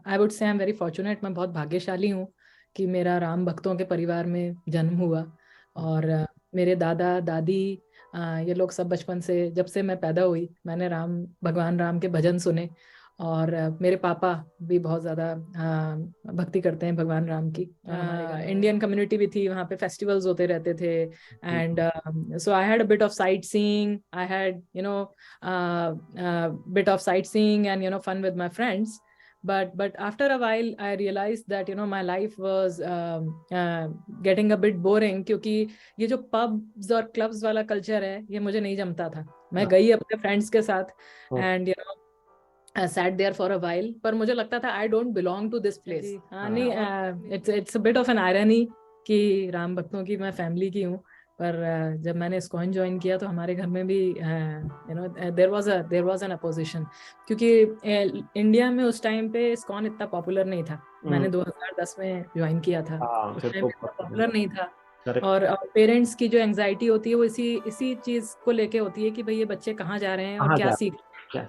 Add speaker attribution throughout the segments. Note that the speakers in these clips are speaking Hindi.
Speaker 1: I would say I am very fortunate, मैं बहुत भाग्यशाली हूँ कि मेरा राम भक्तों के परिवार में जन्म हुआ। और मेरे दादा दादी, ये लोग सब बचपन से, जब से मैं पैदा हुई, मैंने भगवान राम के भजन सुने। और मेरे पापा भी बहुत ज़्यादा भक्ति करते हैं भगवान राम की। इंडियन कम्युनिटी भी थी, वहाँ पे फेस्टिवल्स होते रहते थे। And so I had a bit of sightseeing, I had bit of sightseeing and fun with my friends. But after a while I realized that my life was getting a bit boring, क्योंकि ये जो pubs और clubs वाला culture है ये मुझे नहीं जमता था। मैं गई अपने friends के साथ and I sat there for a while, पर मुझे लगता था I don't belong to this place। हाँ नहीं, it's a bit of an irony कि राम भक्तों की मैं फैमिली की हूँ, पर जब मैंने इस्कॉन ज्वाइन किया तो हमारे घर में भी देयर वाज एन अपोजिशन, क्योंकि इंडिया में उस टाइम पे इस्कॉन इतना पॉपुलर नहीं था। मैंने 2010 में ज्वाइन किया था,
Speaker 2: हाँ,
Speaker 1: उस
Speaker 2: फिर
Speaker 1: टाइम
Speaker 2: तो
Speaker 1: पे इतना पॉपुलर नहीं था।
Speaker 2: करेक्ट।
Speaker 1: और पेरेंट्स की जो एंजाइटी होती है वो इसी चीज को लेके होती है कि भाई ये बच्चे कहाँ जा रहे हैं और
Speaker 2: कहाँ
Speaker 1: क्या
Speaker 2: जा
Speaker 1: सीख
Speaker 2: क्या?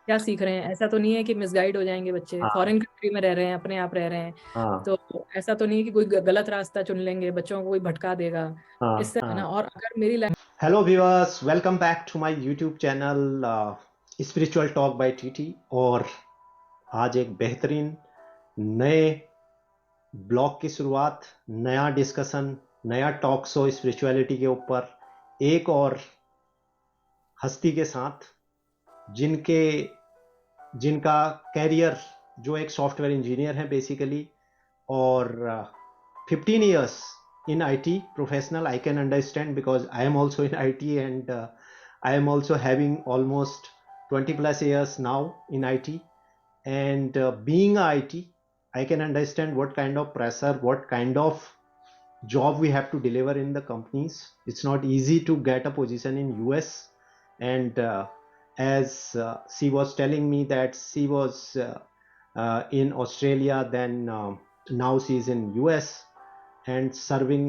Speaker 1: क्या सीख रहे हैं। ऐसा तो नहीं है कि मिसगाइड हो जाएंगे बच्चे,
Speaker 2: हाँ,
Speaker 1: फॉरेन कंट्री में रह रहे हैं, अपने आप रह रहे हैं,
Speaker 2: हाँ,
Speaker 1: तो ऐसा तो नहीं है कि कोई गलत रास्ता चुन लेंगे, बच्चों को कोई भटका देगा
Speaker 2: हाँ,
Speaker 1: इससे, है
Speaker 2: हाँ।
Speaker 1: ना। और अगर मेरी life
Speaker 2: hello viewers, welcome back to my YouTube channel spiritual talk by TT. और आज एक बेहतरीन नए ब्लॉग की शुरुआत, नया डिस्कशन, नया टॉक शो स्पिरिचुअलिटी के ऊपर, एक और हस्ती के साथ जिनके जिनका कैरियर, जो एक सॉफ्टवेयर इंजीनियर है बेसिकली, और 15 years in IT professional. I can understand because I am also in IT, and I am also having almost 20 plus years now in IT. And being a IT, I can understand what kind of pressure, what kind of job we have to deliver in the companies. It's not easy to get a position in US. And as she was telling me that she was in Australia, then now she's in US and serving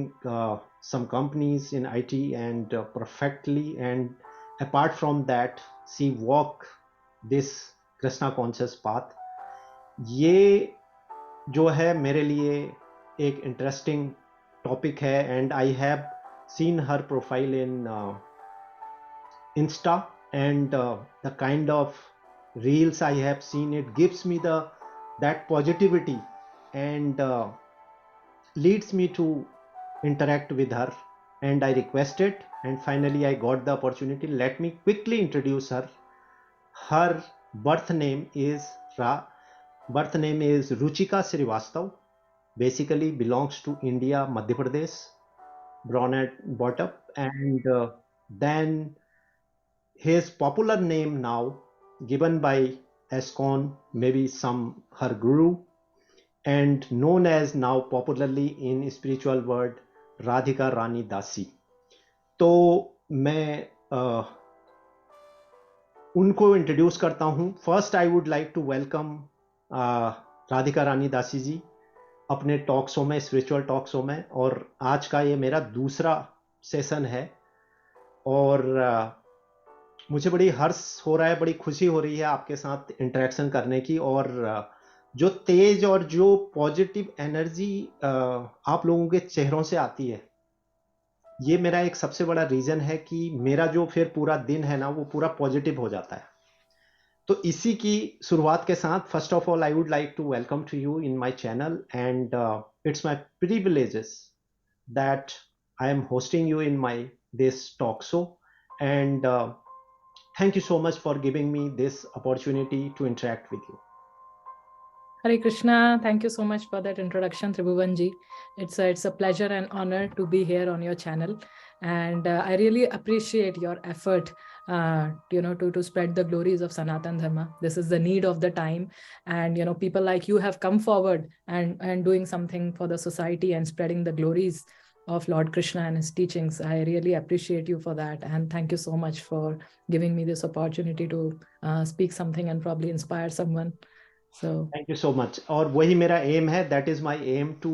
Speaker 2: some companies in IT, and perfectly. And apart from that, she walk this Krishna conscious path. ये जो है मेरे लिए एक इंटरेस्टिंग टॉपिक है, and I have seen her profile in Insta, and the kind of reels I have seen, it gives me that positivity, and leads me to interact with her. And I requested, and finally I got the opportunity. Let me quickly introduce her. Her birth name is Ruchika Srivastav. Basically belongs to India, Madhya Pradesh, born and brought up. And then his popular name now, given by Escon, maybe some her guru, and known as now popularly in spiritual world, Radhika Rani Dasi. तो मैं उनको इंट्रोड्यूस करता हूं। First I would like to welcome Radhika Rani Dasi ji अपने टॉक शो में, स्पिरिचुअल टॉक शो में। और आज का ये मेरा दूसरा सेशन है, और मुझे बड़ी हर्ष हो रहा है, बड़ी खुशी हो रही है आपके साथ इंटरेक्शन करने की। और जो तेज और जो पॉजिटिव एनर्जी आप लोगों के चेहरों से आती है, ये मेरा एक सबसे बड़ा रीजन है कि मेरा जो फिर पूरा दिन है ना, वो पूरा पॉजिटिव हो जाता है। तो इसी की शुरुआत के साथ, first of all I would like to welcome to you in my channel, and it's my privileges that I am hosting you in my this talk show, and thank you so much for giving me this opportunity to interact with you.
Speaker 1: Hare Krishna, thank you so much for that introduction, Tribhuvan ji. It's a pleasure and honor to be here on your channel, and I really appreciate your effort, to spread the glories of Sanatan Dharma. This is the need of the time, and people like you have come forward and doing something for the society and spreading the glories of Lord Krishna and his teachings. I really appreciate you for that, and thank you so much for giving me this opportunity to speak something and probably inspire someone. So
Speaker 2: thank you so much. और वही मेरा एम है, that is my aim to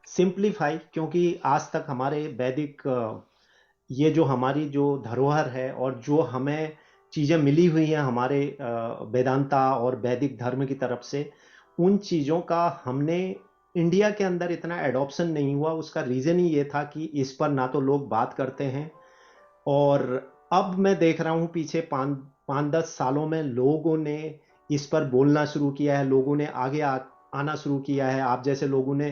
Speaker 2: simplify, क्योंकि आज तक हमारे वैदिक ये जो हमारी जो धरोहर है और जो हमें चीज़ें मिली हुई हैं हमारे वेदांता और वैदिक धर्म की तरफ से, उन चीज़ों का हमने इंडिया के अंदर इतना एडॉप्शन नहीं हुआ, उसका रीज़न ही ये था कि इस पर ना तो लोग बात करते हैं, और अब मैं देख रहा हूँ पीछे 5-10 सालों में लोगों ने इस पर बोलना शुरू किया है, लोगों ने आगे आना शुरू किया है। आप जैसे लोगों ने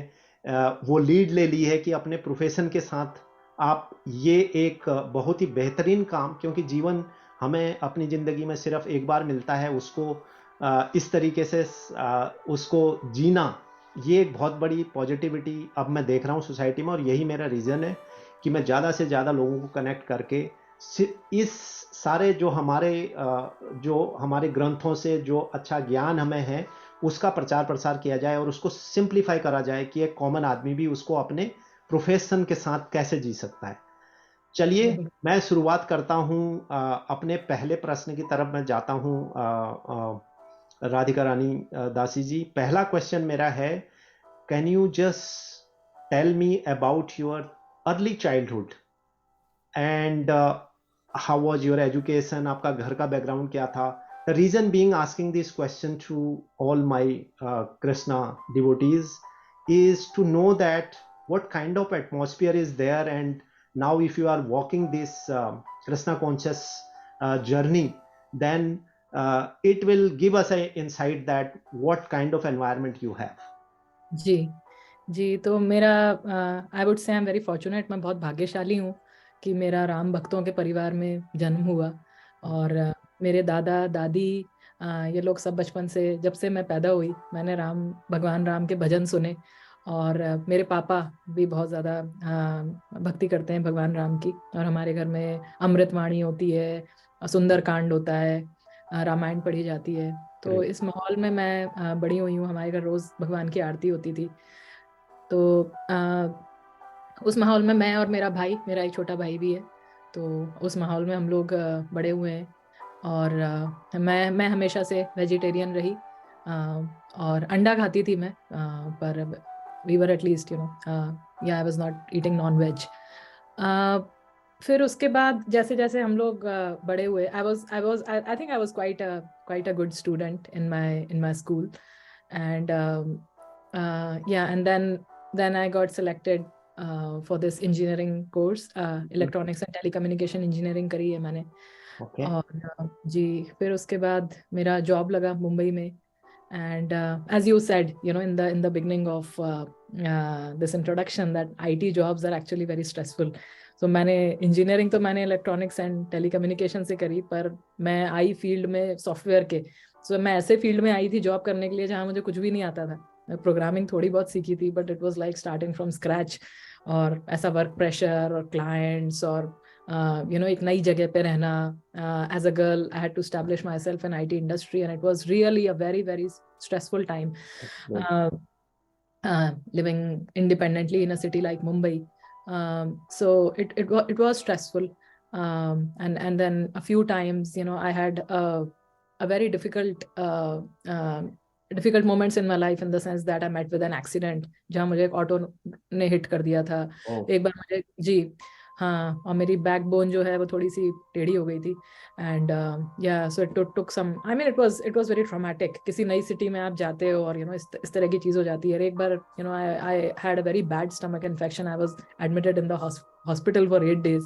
Speaker 2: वो लीड ले ली है कि अपने प्रोफेशन के साथ आप ये एक बहुत ही बेहतरीन काम, क्योंकि जीवन हमें अपनी ज़िंदगी में सिर्फ एक बार मिलता है, उसको इस तरीके से उसको जीना, ये एक बहुत बड़ी पॉजिटिविटी अब मैं देख रहा हूँ सोसाइटी में। और यही मेरा रीज़न है कि मैं ज़्यादा से ज़्यादा लोगों को कनेक्ट करके इस सारे जो हमारे ग्रंथों से जो अच्छा ज्ञान हमें है, उसका प्रचार प्रसार किया जाए और उसको सिंप्लीफाई करा जाए कि एक कॉमन आदमी भी उसको अपने प्रोफेशन के साथ कैसे जी सकता है। चलिए, मैं शुरुआत करता हूँ, अपने पहले प्रश्न की तरफ मैं जाता हूँ। राधिका रानी दासी जी, पहला क्वेश्चन मेरा है, can you just tell me about your early childhood and how was your education, आपका घर का बैकग्राउंड क्या था? The reason being asking this question to all my Krishna devotees is to know that what kind of atmosphere is there, and now if you are walking this Krishna conscious journey, then it will give us an insight that what kind of environment you have.
Speaker 1: जी जी, तो मेरा I would say I am very fortunate, मैं बहुत भाग्यशाली हूँ कि मेरा राम भक्तों के परिवार में जन्म हुआ। और मेरे दादा दादी ये लोग सब बचपन से, जब से मैं पैदा हुई, मैंने भगवान राम के भजन सुने। और मेरे पापा भी बहुत ज़्यादा भक्ति करते हैं भगवान राम की। और हमारे घर में अमृतवाणी होती है, सुंदर कांड होता है, रामायण पढ़ी जाती है। तो इस माहौल में मैं बड़ी हुई हूँ। हमारे घर रोज़ भगवान की आरती होती थी। तो उस माहौल में मैं और मेरा भाई, मेरा एक छोटा भाई भी है, तो उस माहौल में हम लोग बड़े हुए हैं। और मैं हमेशा से वेजिटेरियन रही, और अंडा खाती थी मैं, पर वी वर एटलीस्ट या I was not eating non veg. फिर उसके बाद जैसे जैसे हम लोग बड़े हुए, I think I was quite a good student in my school. And yeah, and then I got selected for this engineering course, electronics and telecommunication engineering करी है मैंने।
Speaker 2: Okay.
Speaker 1: और जी, फिर उसके बाद मेरा जॉब लगा मुंबई में। and as you said, in the beginning of this introduction, that IT jobs are actually very stressful. So मैंने इंजीनियरिंग तो मैंने इलेक्ट्रॉनिक्स एंड टेलीकम्युनिकेशन से करी, पर मैं आई फील्ड में सॉफ्टवेयर के, सो मैं ऐसे फील्ड में आई थी जॉब करने के लिए जहाँ मुझे कुछ भी नहीं आता था। मैं प्रोग्रामिंग थोड़ी बहुत सीखी थी, but it was like starting from scratch. और ऐसा वर्क प्रेशर और क्लाइंट्स और एक नई जगह पे रहना। As a girl I had to establish myself in IT industry, and it was really a very very stressful time, living independently in a city like Mumbai. So it was stressful. And then a few times, I had a very difficult moments in my life, in the sense that I met with an accident जहाँ मुझे एक ऑटो ने हिट कर दिया था। एक बार मुझे, जी हाँ, और मेरी बैकबोन जो है वो थोड़ी सी टेढ़ी हो गई थी। And yeah so it took some, I mean it was very traumatic. किसी नई सिटी में आप जाते हो और इस तरह की चीज हो जाती है। एक बार I had a very bad stomach infection, I was admitted in the hospital for 8 days.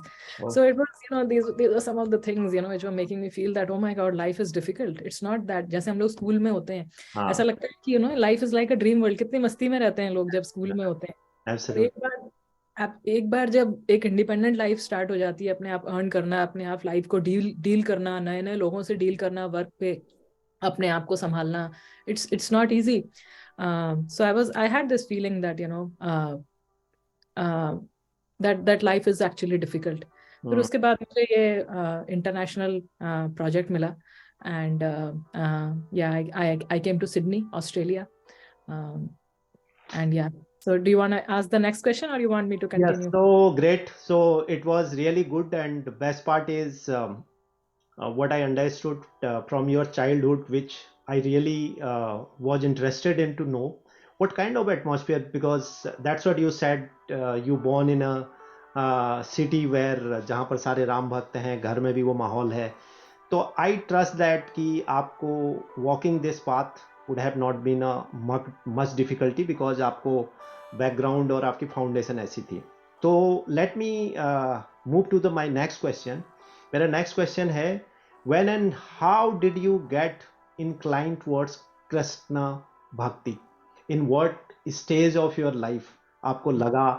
Speaker 1: So it was, these are some of the things, which were making me feel that, oh my god, life is difficult. It's not that जैसे हम लोग स्कूल में होते हैं, ऐसा लगता है कि life is like a dream world, कितनी मस्ती में रहते हैं लोग जब स्कूल में होते हैं। और एक बार जब एक इंडिपेंडेंट लाइफ स्टार्ट हो जाती है, अपने आप अर्न करना, अपने आप लाइफ को डील करना, नए नए लोगों से डील करना, वर्क पे अपने आप को संभालना, it's not easy. So I had this feeling that that life is actually difficult. फिर उसके बाद मुझे ये इंटरनेशनल प्रोजेक्ट मिला, and yeah, I came to Sydney, Australia. And yeah, so do you want to ask the next question, or you want me to continue?
Speaker 2: Yes, so great. So it was really good, and the best part is what I understood from your childhood, which I really was interested in to know what kind of atmosphere, because that's what you said. You born in a city where जहाँ पर सारे राम भक्त हैं, घर में भी वो माहौल है। तो आई ट्रस्ट दैट कि आपको walking this path would have not been a much difficulty because आपको बैकग्राउंड और आपकी फाउंडेशन ऐसी थी. तो let me move to the my next question. मेरा नेक्स्ट क्वेश्चन है, when and how did you get inclined towards Krishna bhakti? In what stage of your life आपको लगा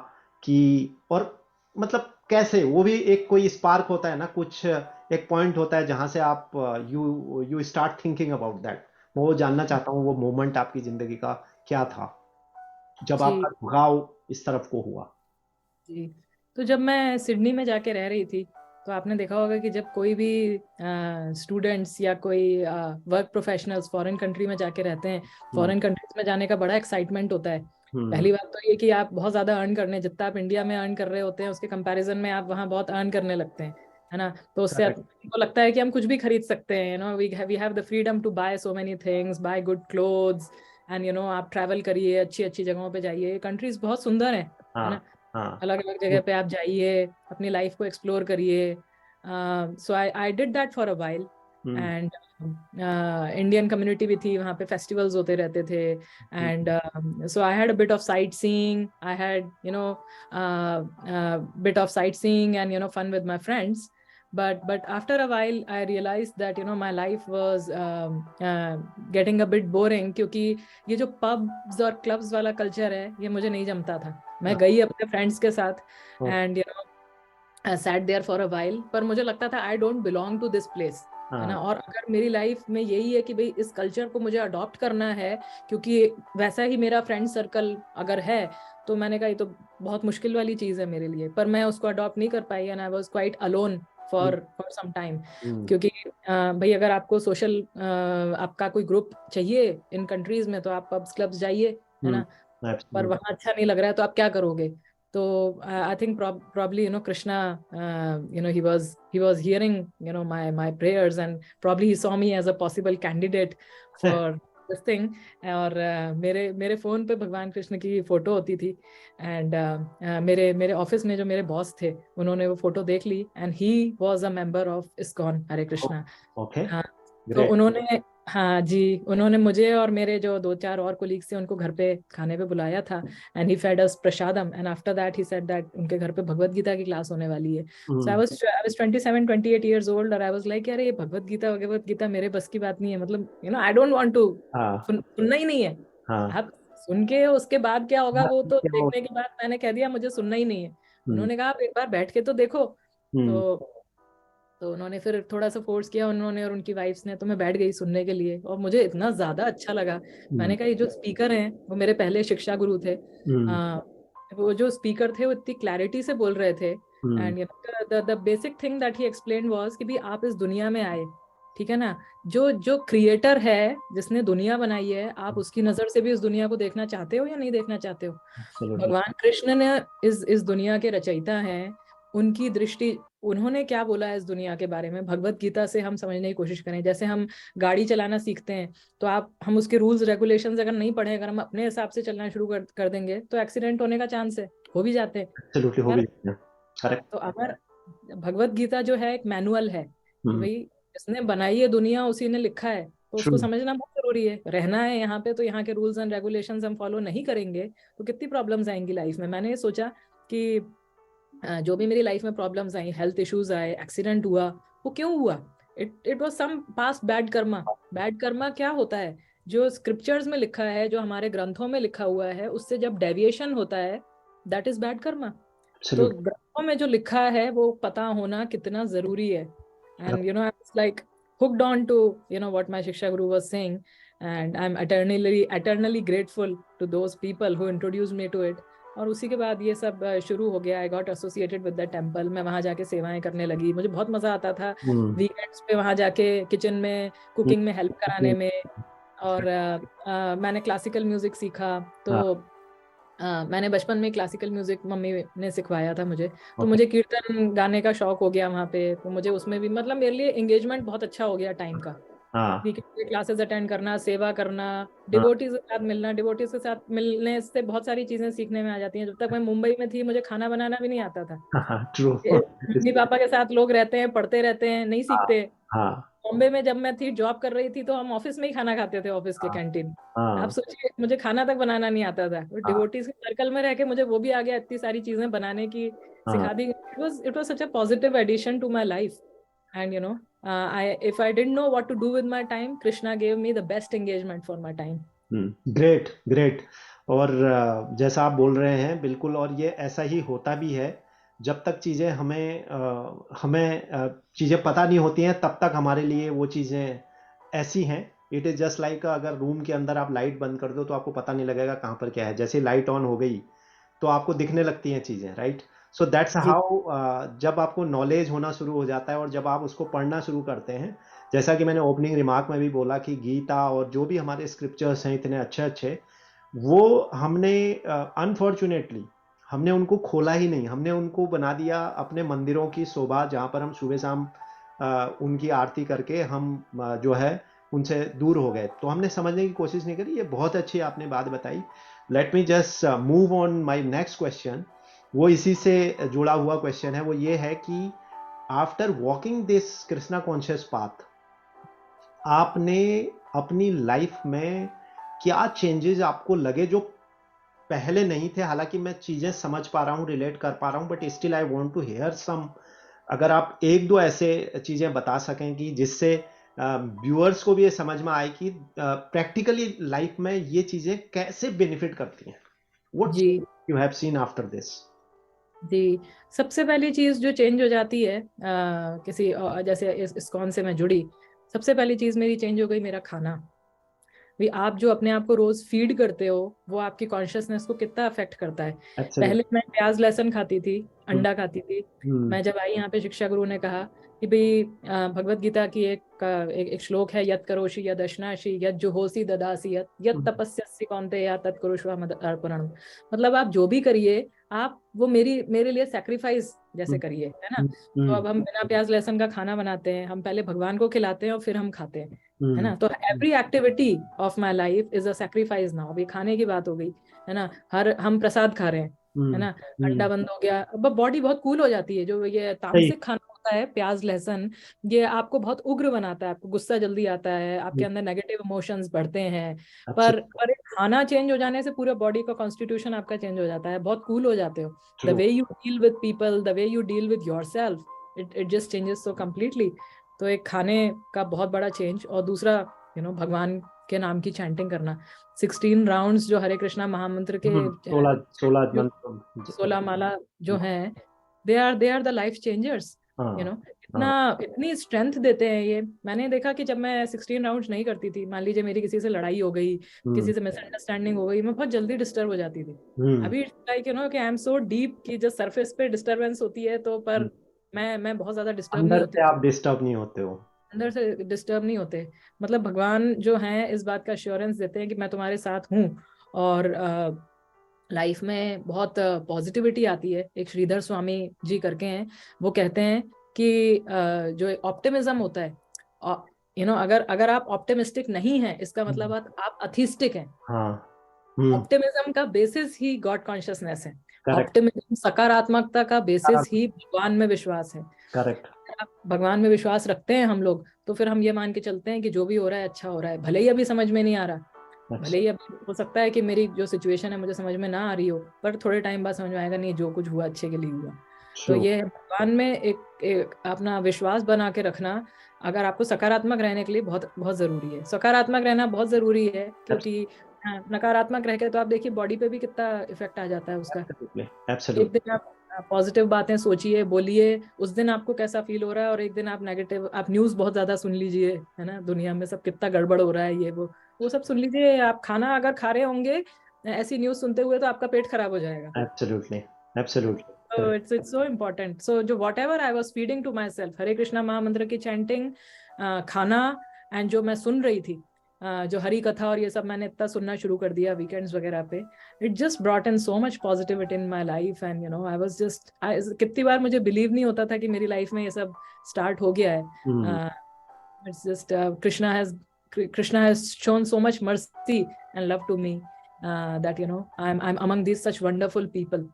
Speaker 2: कि, और मतलब कैसे, वो भी एक कोई स्पार्क होता है ना, कुछ एक पॉइंट होता है जहां से आप you start thinking about that. मैं वो जानना चाहता हूँ, वो मोमेंट आपकी जिंदगी का क्या था जब
Speaker 1: जी
Speaker 2: आपका झुकाव इस तरफ को हुआ?
Speaker 1: जी तो जब मैं सिडनी में जाके रह रही थी, तो आपने देखा होगा कि जब कोई भी स्टूडेंट्स या कोई वर्क प्रोफेशनल्स फॉरेन कंट्री में जाके रहते हैं, फॉरेन कंट्रीज में जाने का बड़ा एक्साइटमेंट होता है. पहली बात तो ये कि आप बहुत ज्यादा अर्न करने, जितना आप इंडिया में अर्न कर रहे होते हैं उसके कंपैरिजन में आप वहाँ बहुत अर्न करने लगते हैं, है ना. तो उससे
Speaker 2: Correct.
Speaker 1: आपको लगता है कि हम कुछ भी खरीद सकते हैं, we have the freedom to buy so many things, buy good clothes, and आप ट्रैवल करिए, अच्छी अच्छी जगहों पे जाइए. कंट्रीज बहुत सुंदर है ना. अलग अलग जगह पे आप जाइए, अपनी लाइफ को एक्सप्लोर करिए. So I did that for a while. And Indian community भी थी वहाँ पे, फेस्टिवल्स होते रहते थे. And so I had a bit of sightseeing, I had bit of sightseeing and fun with my friends. But after a while I realized that my life was getting a bit boring, क्योंकि ये जो pubs और clubs वाला culture है ये मुझे नहीं जमता था. मैं गई अपने फ्रेंड्स के साथ and sat there for a while, पर मुझे लगता था I don't belong to this place, है ना. और अगर मेरी लाइफ में यही है कि भाई इस कल्चर को मुझे अडॉप्ट करना है, क्योंकि वैसा ही मेरा फ्रेंड सर्कल अगर है, तो मैंने कहा ये तो बहुत मुश्किल वाली चीज़ है मेरे लिए. पर मैं उसको अडॉप्ट नहीं कर पाई and I was quite alone for some time. क्योंकि भाई अगर आपको सोशल आपका कोई ग्रुप चाहिए इन कंट्रीज में, तो आप पब्स क्लब्स जाइए, है ना. पर वहाँ अच्छा नहीं लग रहा है तो आप क्या करोगे? तो I think probably Krishna he was hearing my prayers, and probably he saw me as a possible candidate for this thing. और मेरे फोन पे भगवान कृष्ण की फोटो होती थी. एंड मेरे ऑफिस में जो मेरे बॉस थे उन्होंने वो फोटो देख ली, and he was a member of ISKCON Hare Krishna. तो उन्होंने, हाँ जी, उन्होंने मुझे और मेरे जो 2-4 और कोलीग्स थे उनको घर पे खाने पे बुलाया था. And he fed us prasadam, and after that he said that उनके घर पे भगवत गीता की क्लास होने वाली है. सो आई वाज 27-28 इयर्स ओल्ड, और आई वाज लाइक यार ये भगवत गीता मेरे बस की बात नहीं है. मतलब आई डोंट वांट टू, सुनना ही नहीं है. आप सुन के उसके बाद क्या होगा वो तो देखने के बाद मैंने कह दिया मुझे सुनना ही नहीं है. उन्होंने कहा आप एक बार बैठ के तो देखो. तो उन्होंने फिर थोड़ा सा फोर्स किया उन्होंने और उनकी वाइफ्स ने, तो मैं बैठ गई सुनने के लिए, और मुझे इतना ज्यादा अच्छा लगा. मैंने कहा ये जो स्पीकर हैं वो मेरे पहले शिक्षा गुरु थे. वो जो स्पीकर थे वो इतनी क्लैरिटी से बोल रहे थे. And the basic thing that he explained was कि भी आप इस दुनिया में आए, ठीक है ना. जो क्रिएटर है जिसने दुनिया बनाई है, आप उसकी नजर से भी इस दुनिया को देखना चाहते हो या नहीं देखना चाहते हो? भगवान कृष्ण ने इस दुनिया के रचयिता हैं, उनकी दृष्टि, उन्होंने क्या बोला है इस दुनिया के बारे में, भगवत गीता से हम समझने की कोशिश करें. जैसे हम गाड़ी चलाना सीखते हैं, तो हम उसके रूल्स रेगुलेशंस अगर नहीं पढ़े, अगर हम अपने हिसाब से चलना शुरू कर देंगे तो एक्सीडेंट होने का चांस है, हो भी जाते हैं. तो अगर भगवत गीता जो है एक मैनुअल है कि भाई जिसने बनाई है दुनिया उसी ने लिखा है, तो उसको समझना बहुत जरूरी है. रहना है यहाँ पे तो यहाँ के रूल्स एंड रेगुलेशंस हम फॉलो नहीं करेंगे तो कितनी प्रॉब्लम्स आएंगी लाइफ में. मैंने ये सोचा कि जो भी मेरी लाइफ में प्रॉब्लम्स आई, हेल्थ इश्यूज आए, एक्सीडेंट हुआ, वो क्यों हुआ? It was some past bad karma. Bad karma क्या होता है? जो स्क्रिप्चर्स में लिखा है, जो हमारे ग्रंथों में लिखा हुआ है, उससे जब डेविएशन होता है दैट इज बैड कर्मा. तो ग्रंथों में जो लिखा है वो पता होना कितना जरूरी है. And I was like hooked on to what my shiksha guru was saying, and I'm eternally grateful to those people who introduced me to it. और उसी के बाद ये सब शुरू हो गया. I got associated with the temple. मैं वहाँ जाके सेवाएं करने लगी. मुझे बहुत मजा आता था वीकेंड्स पे वहाँ जाके किचन में कुकिंग में हेल्प कराने में. और मैंने क्लासिकल म्यूजिक सीखा. तो मैंने बचपन में क्लासिकल म्यूजिक मम्मी ने सिखवाया था मुझे. तो मुझे कीर्तन गाने का शौक हो गया वहाँ पे. तो मुझे उसमें भी मतलब मेरे लिए एंगेजमेंट बहुत अच्छा हो गया टाइम का. क्लासेस अटेंड करना, सेवा करना, डिवोटीज के साथ मिलना. डिवोटीज के साथ मिलने से बहुत सारी चीजें सीखने में आ जाती हैं. जब तक मैं मुंबई में थी मुझे खाना बनाना भी नहीं आता था. मम्मी पापा के साथ लोग रहते हैं, पढ़ते रहते हैं, नहीं सीखते. बॉम्बे में जब मैं थी, जॉब कर रही थी, तो हम ऑफिस में ही खाना खाते थे, ऑफिस के
Speaker 2: हाँ
Speaker 1: कैंटीन। आप
Speaker 2: हाँ
Speaker 1: सोचिए, मुझे खाना तक बनाना नहीं आता था, और
Speaker 2: हाँ
Speaker 1: डिवोटीज के सर्कल में रह के मुझे वो भी आ गया, इतनी सारी चीजें बनाने की
Speaker 2: हाँ।
Speaker 1: सिखा दी। It was such a positive addition to my life. And I if I didn't know what to do with my time, Krishna gave me the best engagement for my time.
Speaker 2: Great great. और जैसा आप बोल रहे हैं बिल्कुल, और ये ऐसा ही होता भी है। जब तक चीज़ें हमें चीज़ें पता नहीं होती हैं, तब तक हमारे लिए वो चीज़ें ऐसी हैं। इट इज़ जस्ट लाइक, अगर रूम के अंदर आप लाइट बंद कर दो तो आपको पता नहीं लगेगा कहाँ पर क्या है। जैसे लाइट ऑन हो गई तो आपको दिखने लगती हैं चीज़ें, राइट? सो दैट्स
Speaker 1: जी
Speaker 2: हाउ। जब आपको नॉलेज होना शुरू हो जाता है और जब आप उसको पढ़ना शुरू करते हैं, जैसा कि मैंने ओपनिंग रिमार्क में भी बोला कि गीता और जो भी हमारे स्क्रिप्चर्स हैं इतने अच्छे अच्छे, वो हमने अनफॉर्चुनेटली हमने उनको खोला ही नहीं। हमने उनको बना दिया अपने मंदिरों की शोभा, जहाँ पर हम सुबह शाम उनकी आरती करके हम जो है उनसे दूर हो गए। तो हमने समझने की कोशिश नहीं करी। ये बहुत अच्छी आपने बात बताई। Let me just move on my next question. वो इसी से जुड़ा हुआ क्वेश्चन है। वो ये है कि after walking this Krishna conscious path, आपने अपनी लाइफ में क्या चेंजेस आपको लगे जो पहले नहीं थे? हालांकि मैं चीजें समझ पा रहा हूँ, रिलेट कर पा रहा हूँ, but still I want to hear some. अगर आप एक दो ऐसे चीजें बता सकें कि जिससे व्यूअर्स को भी ये समझ में आए कि प्रैक्टिकली लाइफ में ये चीजें कैसे बेनिफिट करती हैं। व्हाट
Speaker 1: जी
Speaker 2: you have seen after this?
Speaker 1: जी। सबसे पहली चीज जो चेंज हो जाती है, किसी जैसे इस इस्कॉन से मैं जुड़ी, सबसे पहली चीज मेरी चेंज हो गई, मेरा खाना। भी आप जो अपने आप को रोज फीड करते हो, वो आपकी कॉन्शियसनेस को कितना अफेक्ट करता है।
Speaker 2: एब्सोल्युटली।
Speaker 1: पहले मैं प्याज लहसुन खाती थी,
Speaker 2: हम्म
Speaker 1: अंडा खाती थी।
Speaker 2: हम्म
Speaker 1: मैं जब आई यहाँ पे, शिक्षा गुरु ने कहा कि भाई भगवत गीता की एक श्लोक है, यत करोषि यद अश्नासि यत जुहोसि ददासि यत यत
Speaker 2: हम्म
Speaker 1: तपस्यसि कौन्तेय तत् कुरुष्व मद अर्पणम्। मतलब आप जो भी करिए, आप वो मेरे लिए सेक्रीफाइस जैसे
Speaker 2: हम्म
Speaker 1: करिए, है ना।
Speaker 2: हम्म
Speaker 1: तो
Speaker 2: हम्म
Speaker 1: अब हम बिना प्याज लहसुन का खाना बनाते हैं, हम पहले भगवान को खिलाते हैं और फिर हम खाते हैं, है
Speaker 2: हम्म
Speaker 1: ना। तो every activity of my life is a sacrifice now. अभी खाने की बात हो गई, है ना, हर हम प्रसाद खा रहे हैं, है
Speaker 2: हम्म
Speaker 1: ना। अंडा बंद हो गया, अब बॉडी बहुत कूल हो जाती है। जो ये
Speaker 2: सही।
Speaker 1: तामसिक खाना होता है, प्याज लहसुन, ये आपको बहुत उग्र बनाता है, आपको गुस्सा जल्दी आता है, आपके अंदर नेगेटिव इमोशंस बढ़ते हैं। पर एक खाना चेंज हो जाने से पूरा बॉडी का कॉन्स्टिट्यूशन आपका चेंज हो जाता है, बहुत कूल हो जाते हो। The
Speaker 2: true.
Speaker 1: Way you deal with people, the way you deal with yourself, it just changes so completely. तो एक खाने का बहुत बड़ा चेंज। और दूसरा, भगवान के नाम की चैंटिंग करना, 16 राउंड्स जो हरे कृष्णा महामंत्र के
Speaker 2: 16
Speaker 1: जो
Speaker 2: मंत्र।
Speaker 1: 16 माला जो हैं, they are the life changers.
Speaker 2: हाँ
Speaker 1: इतना
Speaker 2: हाँ।
Speaker 1: इतनी स्ट्रेंथ देते हैं ये। मैंने देखा कि जब मैं 16 राउंड्स नहीं करती थी, मान लीजिए मेरी किसी से लड़ाई हो गई,
Speaker 2: हम्म
Speaker 1: किसी से मिसअंडरस्टैंडिंग हो गई, मैं बहुत जल्दी डिस्टर्ब हो जाती थी।
Speaker 2: हम्म
Speaker 1: अभी लाइक कि आई एम सो डीप कि जब सरफेस पे डिस्टरबेंस होती है तो,
Speaker 2: हम्म।
Speaker 1: पर मैं बहुत ज्यादा डिस्टर्ब नहीं
Speaker 2: अंदर
Speaker 1: होती,
Speaker 2: से आप डिस्टर्ब नहीं होते हो।
Speaker 1: अंदर से डिस्टर्ब नहीं होते। मतलब भगवान जो हैं इस बात का अश्योरेंस देते हैं कि मैं तुम्हारे साथ हूँ। और लाइफ में बहुत पॉजिटिविटी आती है। एक श्रीधर स्वामी जी करके हैं, वो कहते हैं कि जो ऑप्टिमिज्म होता है, अगर अगर आप ऑप्टिमिस्टिक नहीं हैं, इसका
Speaker 2: हम्म,
Speaker 1: मतलब आप अथिस्टिक हैं।
Speaker 2: हाँ।
Speaker 1: ऑप्टिमिज्म का बेसिस ही गॉड कॉन्शियसनेस है।
Speaker 2: करेक्ट।
Speaker 1: ऑप्टिमिज्म, सकारात्मकता का बेसिस ही भगवान में विश्वास है।
Speaker 2: करेक्ट।
Speaker 1: अगर आप भगवान में विश्वास रखते हैं हम लोग, तो फिर हम ये मान के चलते हैं कि जो भी हो रहा है अच्छा हो रहा है, भले ही अभी समझ में नहीं आ रहा, भले ही अभी हो सकता है कि मेरी जो सिचुएशन है मुझे समझ में ना आ रही हो, पर थोड़े टाइम बाद समझ में आएगा, नहीं जो कुछ हुआ अच्छे के लिए हुआ। तो
Speaker 2: ट्रू।
Speaker 1: ये भगवान में एक अपना विश्वास बना के रखना, अगर आपको सकारात्मक रहने के लिए बहुत बहुत जरूरी है। सकारात्मक रहना बहुत जरूरी है, क्योंकि नकारात्मक रह के तो आप देखिए बॉडी पे भी कितना इफेक्ट आ जाता है उसका।
Speaker 2: एब्सोल्युटली
Speaker 1: एक
Speaker 2: एब्सोल्युटली।
Speaker 1: दिन आप पॉजिटिव बातें सोचिए, बोलिए, उस दिन आपको कैसा फील हो रहा है, और एक दिन आप नेगेटिव, आप न्यूज़ बहुत ज्यादा सुन लीजिए, है ना, दुनिया में सब कितना गड़बड़ हो रहा है, ये वो सब सुन लीजिए। आप खाना अगर खा रहे होंगे ऐसी न्यूज़ सुनते हुए, तो आपका पेट खराब हो जाएगा।
Speaker 2: Absolutely absolutely.
Speaker 1: तो
Speaker 2: correct.
Speaker 1: It's so important. So जो whatever I was feeding to myself, Hare Krishna महामंत्र की चैंटिंग, खाना, एंड जो मैं सुन रही थी, जो हरी कथा और ये सब मैंने इतना सुनना शुरू कर दिया वीकेंड्स वगैरह पे, it just brought in so much positivity in my life. And I was just, कितनी बार मुझे बिलीव नहीं होता था कि मेरी लाइफ में ये सब स्टार्ट हो गया
Speaker 2: हम्म।
Speaker 1: है। It's just Krishna has shown so much mercy and love to me, that I am among these such wonderful people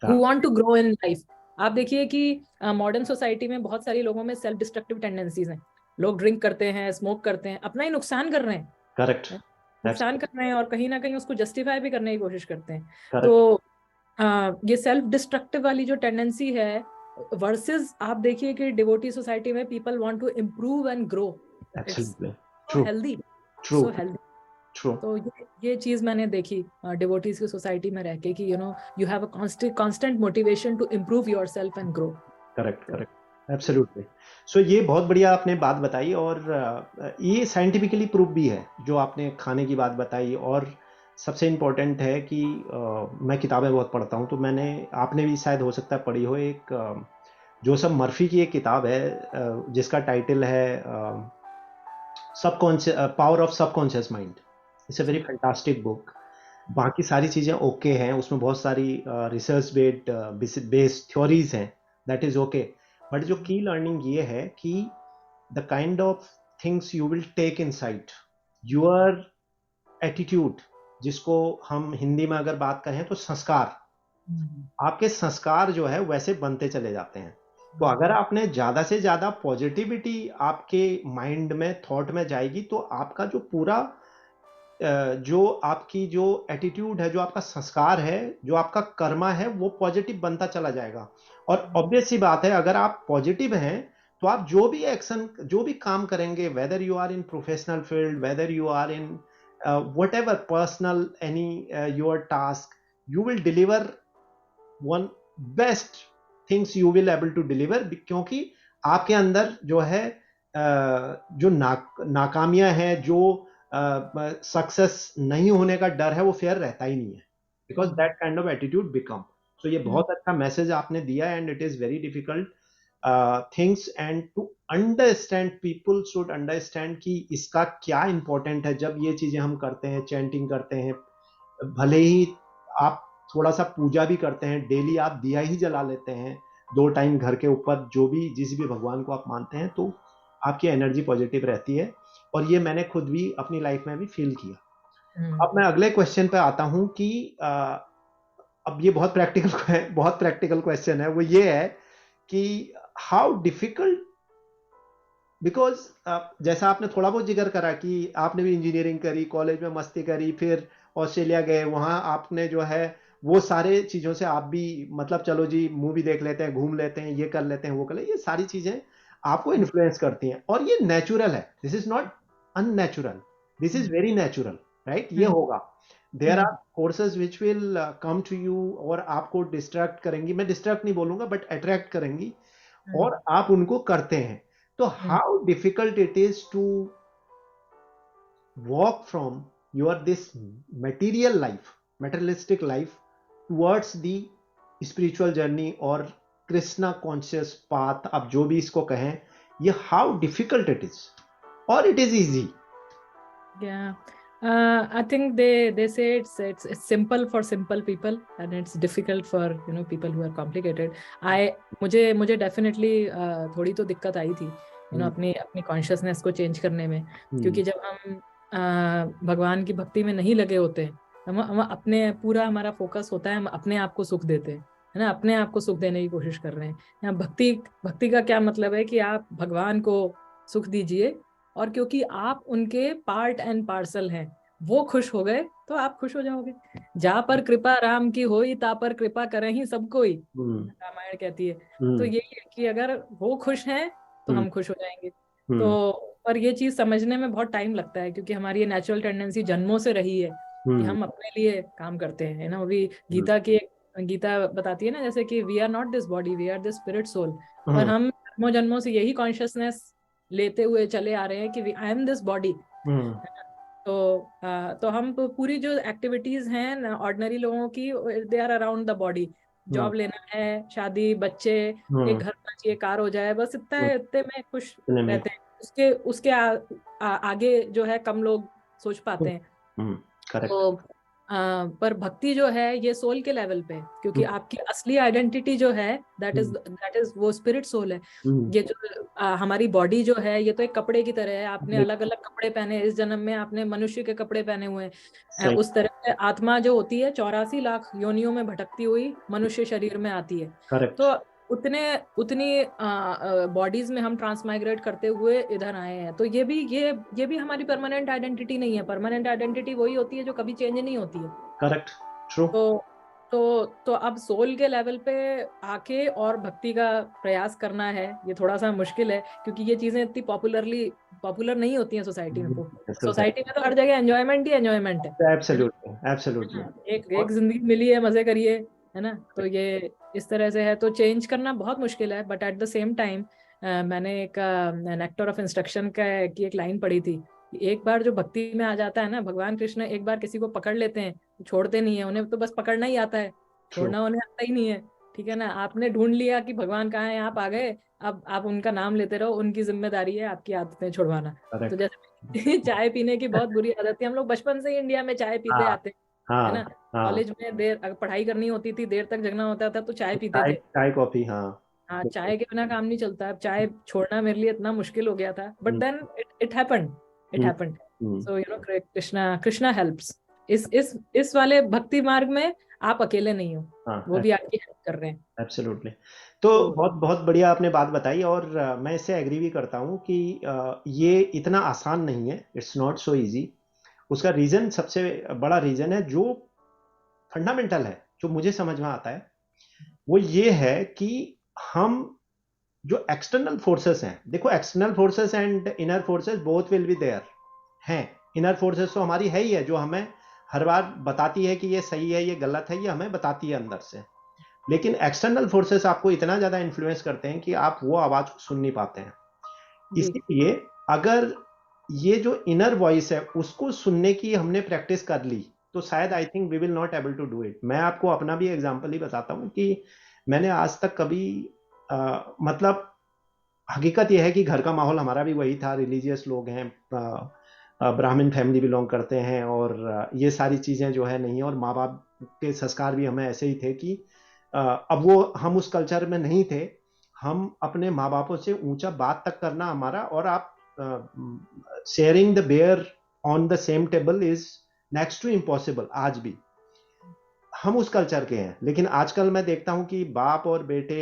Speaker 1: who
Speaker 2: हाँ।
Speaker 1: Want to grow in life. आप देखिए कि मॉडर्न सोसाइटी में बहुत सारे लोगों में सेल्फ डिस्ट्रक्टिव टेंडेंसीज हैं। लोग ड्रिंक करते हैं, स्मोक करते हैं, अपना ही नुकसान कर रहे हैं।
Speaker 2: करेक्ट,
Speaker 1: नुकसान कर रहे हैं और कहीं ना कहीं उसको जस्टिफाई भी करने की कोशिश करते हैं।
Speaker 2: करेक्ट,
Speaker 1: तो ये सेल्फ डिस्ट्रक्टिव वाली जो टेंडेंसी है वर्सेस आप देखिए कि डिवोटी सोसाइटी में people want to improve and grow.
Speaker 2: Absolutely
Speaker 1: so
Speaker 2: true,
Speaker 1: healthy,
Speaker 2: true,
Speaker 1: so healthy.
Speaker 2: True,
Speaker 1: तो ये चीज मैंने देखी डिवोटीज की सोसाइटी में रह के कि you have a constant motivation to improve yourself and grow.
Speaker 2: Correct, correct, absolutely. So ये बहुत बढ़िया आपने बात बताई, और ये साइंटिफिकली प्रूफ भी है जो आपने खाने की बात बताई। और सबसे इम्पोर्टेंट है कि मैं किताबें बहुत पढ़ता हूँ, तो मैंने, आपने भी शायद हो सकता है पढ़ी हो, एक जोसेफ मर्फी की एक किताब है जिसका टाइटल है subconscious, power of subconscious mind. It's a very fantastic book. बाकी सारी चीज़ें ओके हैं, उसमें बहुत सारी रिसर्च बेस्ड थ्योरीज हैं, दैट इज ओके। बट जो की लर्निंग ये है कि the kind of things you will take inside your attitude, जिसको हम हिंदी में अगर बात करें तो संस्कार, आपके संस्कार जो है वैसे बनते चले जाते हैं। तो अगर आपने ज्यादा से ज्यादा पॉजिटिविटी आपके माइंड में, थॉट में जाएगी, तो आपका जो पूरा जो आपकी जो एटीट्यूड है, जो आपका संस्कार है, जो आपका कर्मा है, वो पॉजिटिव बनता चला जाएगा। और ऑब्वियस सी बात है, अगर आप पॉजिटिव हैं तो आप जो भी एक्शन, जो भी काम करेंगे, whether you are in professional field, whether you are in whatever personal any your task, you will deliver one best things you will able to deliver, क्योंकि आपके अंदर जो है जो नाकामियां हैं, जो सक्सेस नहीं होने का डर है, वो फेयर रहता ही नहीं है, because that kind of attitude become. So ये बहुत अच्छा मैसेज आपने दिया, and it is very difficult things, and to understand, people should understand कि इसका क्या इंपॉर्टेंट है। जब ये चीजें हम करते हैं, चैंटिंग करते हैं, भले ही आप थोड़ा सा पूजा भी करते हैं, डेली आप दिया ही जला लेते हैं 2 टाइम घर के ऊपर, जो भी जिस भी भगवान को आप मानते हैं, तो आपकी एनर्जी पॉजिटिव रहती है। और ये मैंने खुद भी अपनी लाइफ में भी फील किया। अब मैं अगले क्वेश्चन पे आता हूं कि अब ये बहुत प्रैक्टिकल क्वेश्चन है। वो ये है कि हाउ डिफिकल्ट, बिकॉज जैसा आपने थोड़ा बहुत जिक्र करा कि आपने भी इंजीनियरिंग करी, कॉलेज में मस्ती करी, फिर ऑस्ट्रेलिया गए, वहां आपने जो है वो सारे चीजों से आप भी, मतलब चलो जी मूवी देख लेते हैं, घूम लेते हैं, ये कर लेते हैं, वो कर लेते हैं, ये सारी चीजें आपको इन्फ्लुएंस करती हैं, और ये नेचुरल है। This is not unnatural, this is very natural, right? ये होगा। There are courses which will come to you, और आपको डिस्ट्रैक्ट करेंगी, मैं डिस्ट्रैक्ट नहीं बोलूंगा, बट अट्रैक्ट करेंगी, और आप उनको करते हैं। तो how difficult it is to walk from your this material life, materialistic life, towards the spiritual journey और कृष्णा कॉन्शियस पाथ, आप जो भी इसको कहें, ये हाउ डिफिकल्ट इट इज, और it is easy?
Speaker 1: I think they say it's simple for simple people and it's difficult for people who are complicated. मुझे definitely थोड़ी तो दिक्कत आई थी अपनी कॉन्शियसनेस को चेंज करने में, क्योंकि जब हम भगवान की भक्ति में नहीं लगे होते हैं, हम अपने पूरा हमारा फोकस होता है, हम अपने आप को सुख देते हैं, है ना, अपने आप को सुख देने की कोशिश कर रहे हैं। यहाँ भक्ति का क्या मतलब है कि आप भगवान को सुख दीजिए, और क्योंकि आप उनके पार्ट एंड पार्सल हैं, वो खुश हो गए तो आप खुश हो जाओगे। जा पर कृपा राम की होई, ता पर कृपा करें ही सब कोई, रामायण कहती है। तो यही है कि अगर वो खुश हैं तो हम खुश हो जाएंगे। तो पर ये चीज समझने में बहुत टाइम लगता है, क्योंकि हमारी ये नेचुरल टेंडेंसी जन्मों से रही है कि हम अपने लिए काम करते हैं ना। अभी गीता बताती है ना, जैसे कि we are not this body, we are this spirit soul, और हम जन्मों जन्मों से यही कॉन्शियसनेस लेते हुए चले आ रहे हैं कि आई एम दिस बॉडी। तो हम पूरी जो एक्टिविटीज हैं ऑर्डिनरी लोगों की, they are around the body. Job लेना है, शादी, बच्चे, एक घर होना चाहिए, कार हो जाए, बस इतना है, इतने में खुश रहते हैं। उसके आगे जो है कम लोग सोच पाते हैं। तो पर भक्ति जो है ये सोल के लेवल पे, क्योंकि आपकी असली आइडेंटिटी जो है दैट इज वो स्पिरिट सोल है। ये जो हमारी बॉडी जो है, ये तो एक कपड़े की तरह है। आपने अलग अलग कपड़े पहने, इस जन्म में आपने मनुष्य के कपड़े पहने हुए हैं। उस तरह से आत्मा जो होती है 84 लाख योनियों में भटकती हुई मनुष्य शरीर में आती है। तो उतने उतनी बॉडीज में हम ट्रांसमाइग्रेट करते हुए इधर आए हैं, तो ये भी हमारी परमानेंट आइडेंटिटी नहीं है। परमानेंट आइडेंटिटी वही होती है जो कभी चेंज नहीं होती है।
Speaker 2: Correct, true.
Speaker 1: तो अब सोल के लेवल पे आके और भक्ति का प्रयास करना है, ये थोड़ा सा मुश्किल है, क्योंकि ये चीजें इतनी पॉपुलर नहीं होती हैं सोसाइटी में। सोसाइटी में तो हर जगह एंजॉयमेंट ही एंजॉयमेंट है।
Speaker 2: Absolutely, absolutely.
Speaker 1: एक जिंदगी मिली है, मजे करिए, है ना। तो ये इस तरह से है, तो चेंज करना बहुत मुश्किल है। But at the same time मैंने एक नेक्टर ऑफ इंस्ट्रक्शन की एक लाइन पढ़ी थी। एक बार जो भक्ति में आ जाता है ना, भगवान कृष्ण एक बार किसी को पकड़ लेते हैं, छोड़ते नहीं है। उन्हें तो बस पकड़ना ही आता है, छोड़ना उन्हें आता ही नहीं है। ठीक है ना, आपने ढूंढ लिया कि भगवान कहाँ है, आप आ गए, अब आप उनका नाम लेते रहो, उनकी जिम्मेदारी है आपकी आदतें छुड़वाना। तो जैसे चाय पीने की बहुत बुरी आदत है, हम लोग बचपन से ही इंडिया में चाय पीते
Speaker 2: हाँ,
Speaker 1: आते हैं, है
Speaker 2: हाँ,
Speaker 1: ना।
Speaker 2: हाँ।
Speaker 1: कॉलेज में देर अगर पढ़ाई करनी होती थी, देर तक जगना होता था, तो चाय पीते
Speaker 2: चाय
Speaker 1: थे।
Speaker 2: चाय कॉफी, हाँ।
Speaker 1: हाँ, चाय के बिना काम नहीं चलता। अब चाय छोड़ना मेरे लिए इतना मुश्किल हो गया था, but then it happened, it
Speaker 2: hmm,
Speaker 1: happened.
Speaker 2: Hmm,
Speaker 1: so you know, Krishna Krishna helps. इस वाले भक्ति मार्ग में आप अकेले नहीं हो, वो
Speaker 2: हाँ,
Speaker 1: भी आपकी हेल्प कर रहे हैं।
Speaker 2: एब्सोल्युटली। तो
Speaker 1: तो
Speaker 2: बहुत बहुत बढ़िया आपने बात बताई, और मैं इससे एग्री भी करता हूँ कि ये इतना आसान नहीं है, इट्स नॉट सो इजी। उसका रीजन, सबसे बड़ा रीजन है जो फंडामेंटल है, जो मुझे समझ में आता है, वो ये है कि हम जो एक्सटर्नल फोर्सेस हैं, देखो external forces and inner forces both will be there हैं। इनर फोर्सेस तो हमारी है ही है, जो हमें हर बार बताती है कि ये सही है, ये गलत है, ये हमें बताती है अंदर से। लेकिन एक्सटर्नल फोर्सेस आपको इतना ज्यादा इन्फ्लुएंस करते हैं कि आप वो आवाज सुन नहीं पाते हैं।
Speaker 1: जी,
Speaker 2: इसीलिए अगर ये जो इनर वॉइस है उसको सुनने की हमने प्रैक्टिस कर ली, तो शायद I think we will not able to do it. मैं आपको अपना भी एग्जांपल ही बताता हूँ कि मैंने आज तक कभी मतलब हकीकत यह है कि घर का माहौल हमारा भी वही था, रिलीजियस लोग हैं, ब्राह्मण फैमिली बिलोंग करते हैं, और ये सारी चीज़ें जो है नहीं, और माँ बाप के संस्कार भी हमें ऐसे ही थे कि अब वो हम उस कल्चर में नहीं थे। हम अपने माँ बापों से ऊंचा बात तक करना हमारा, और आप sharing the bear on the same table is next to impossible. आज भी हम उस कल्चर के हैं, लेकिन आजकल मैं देखता हूं कि बाप और बेटे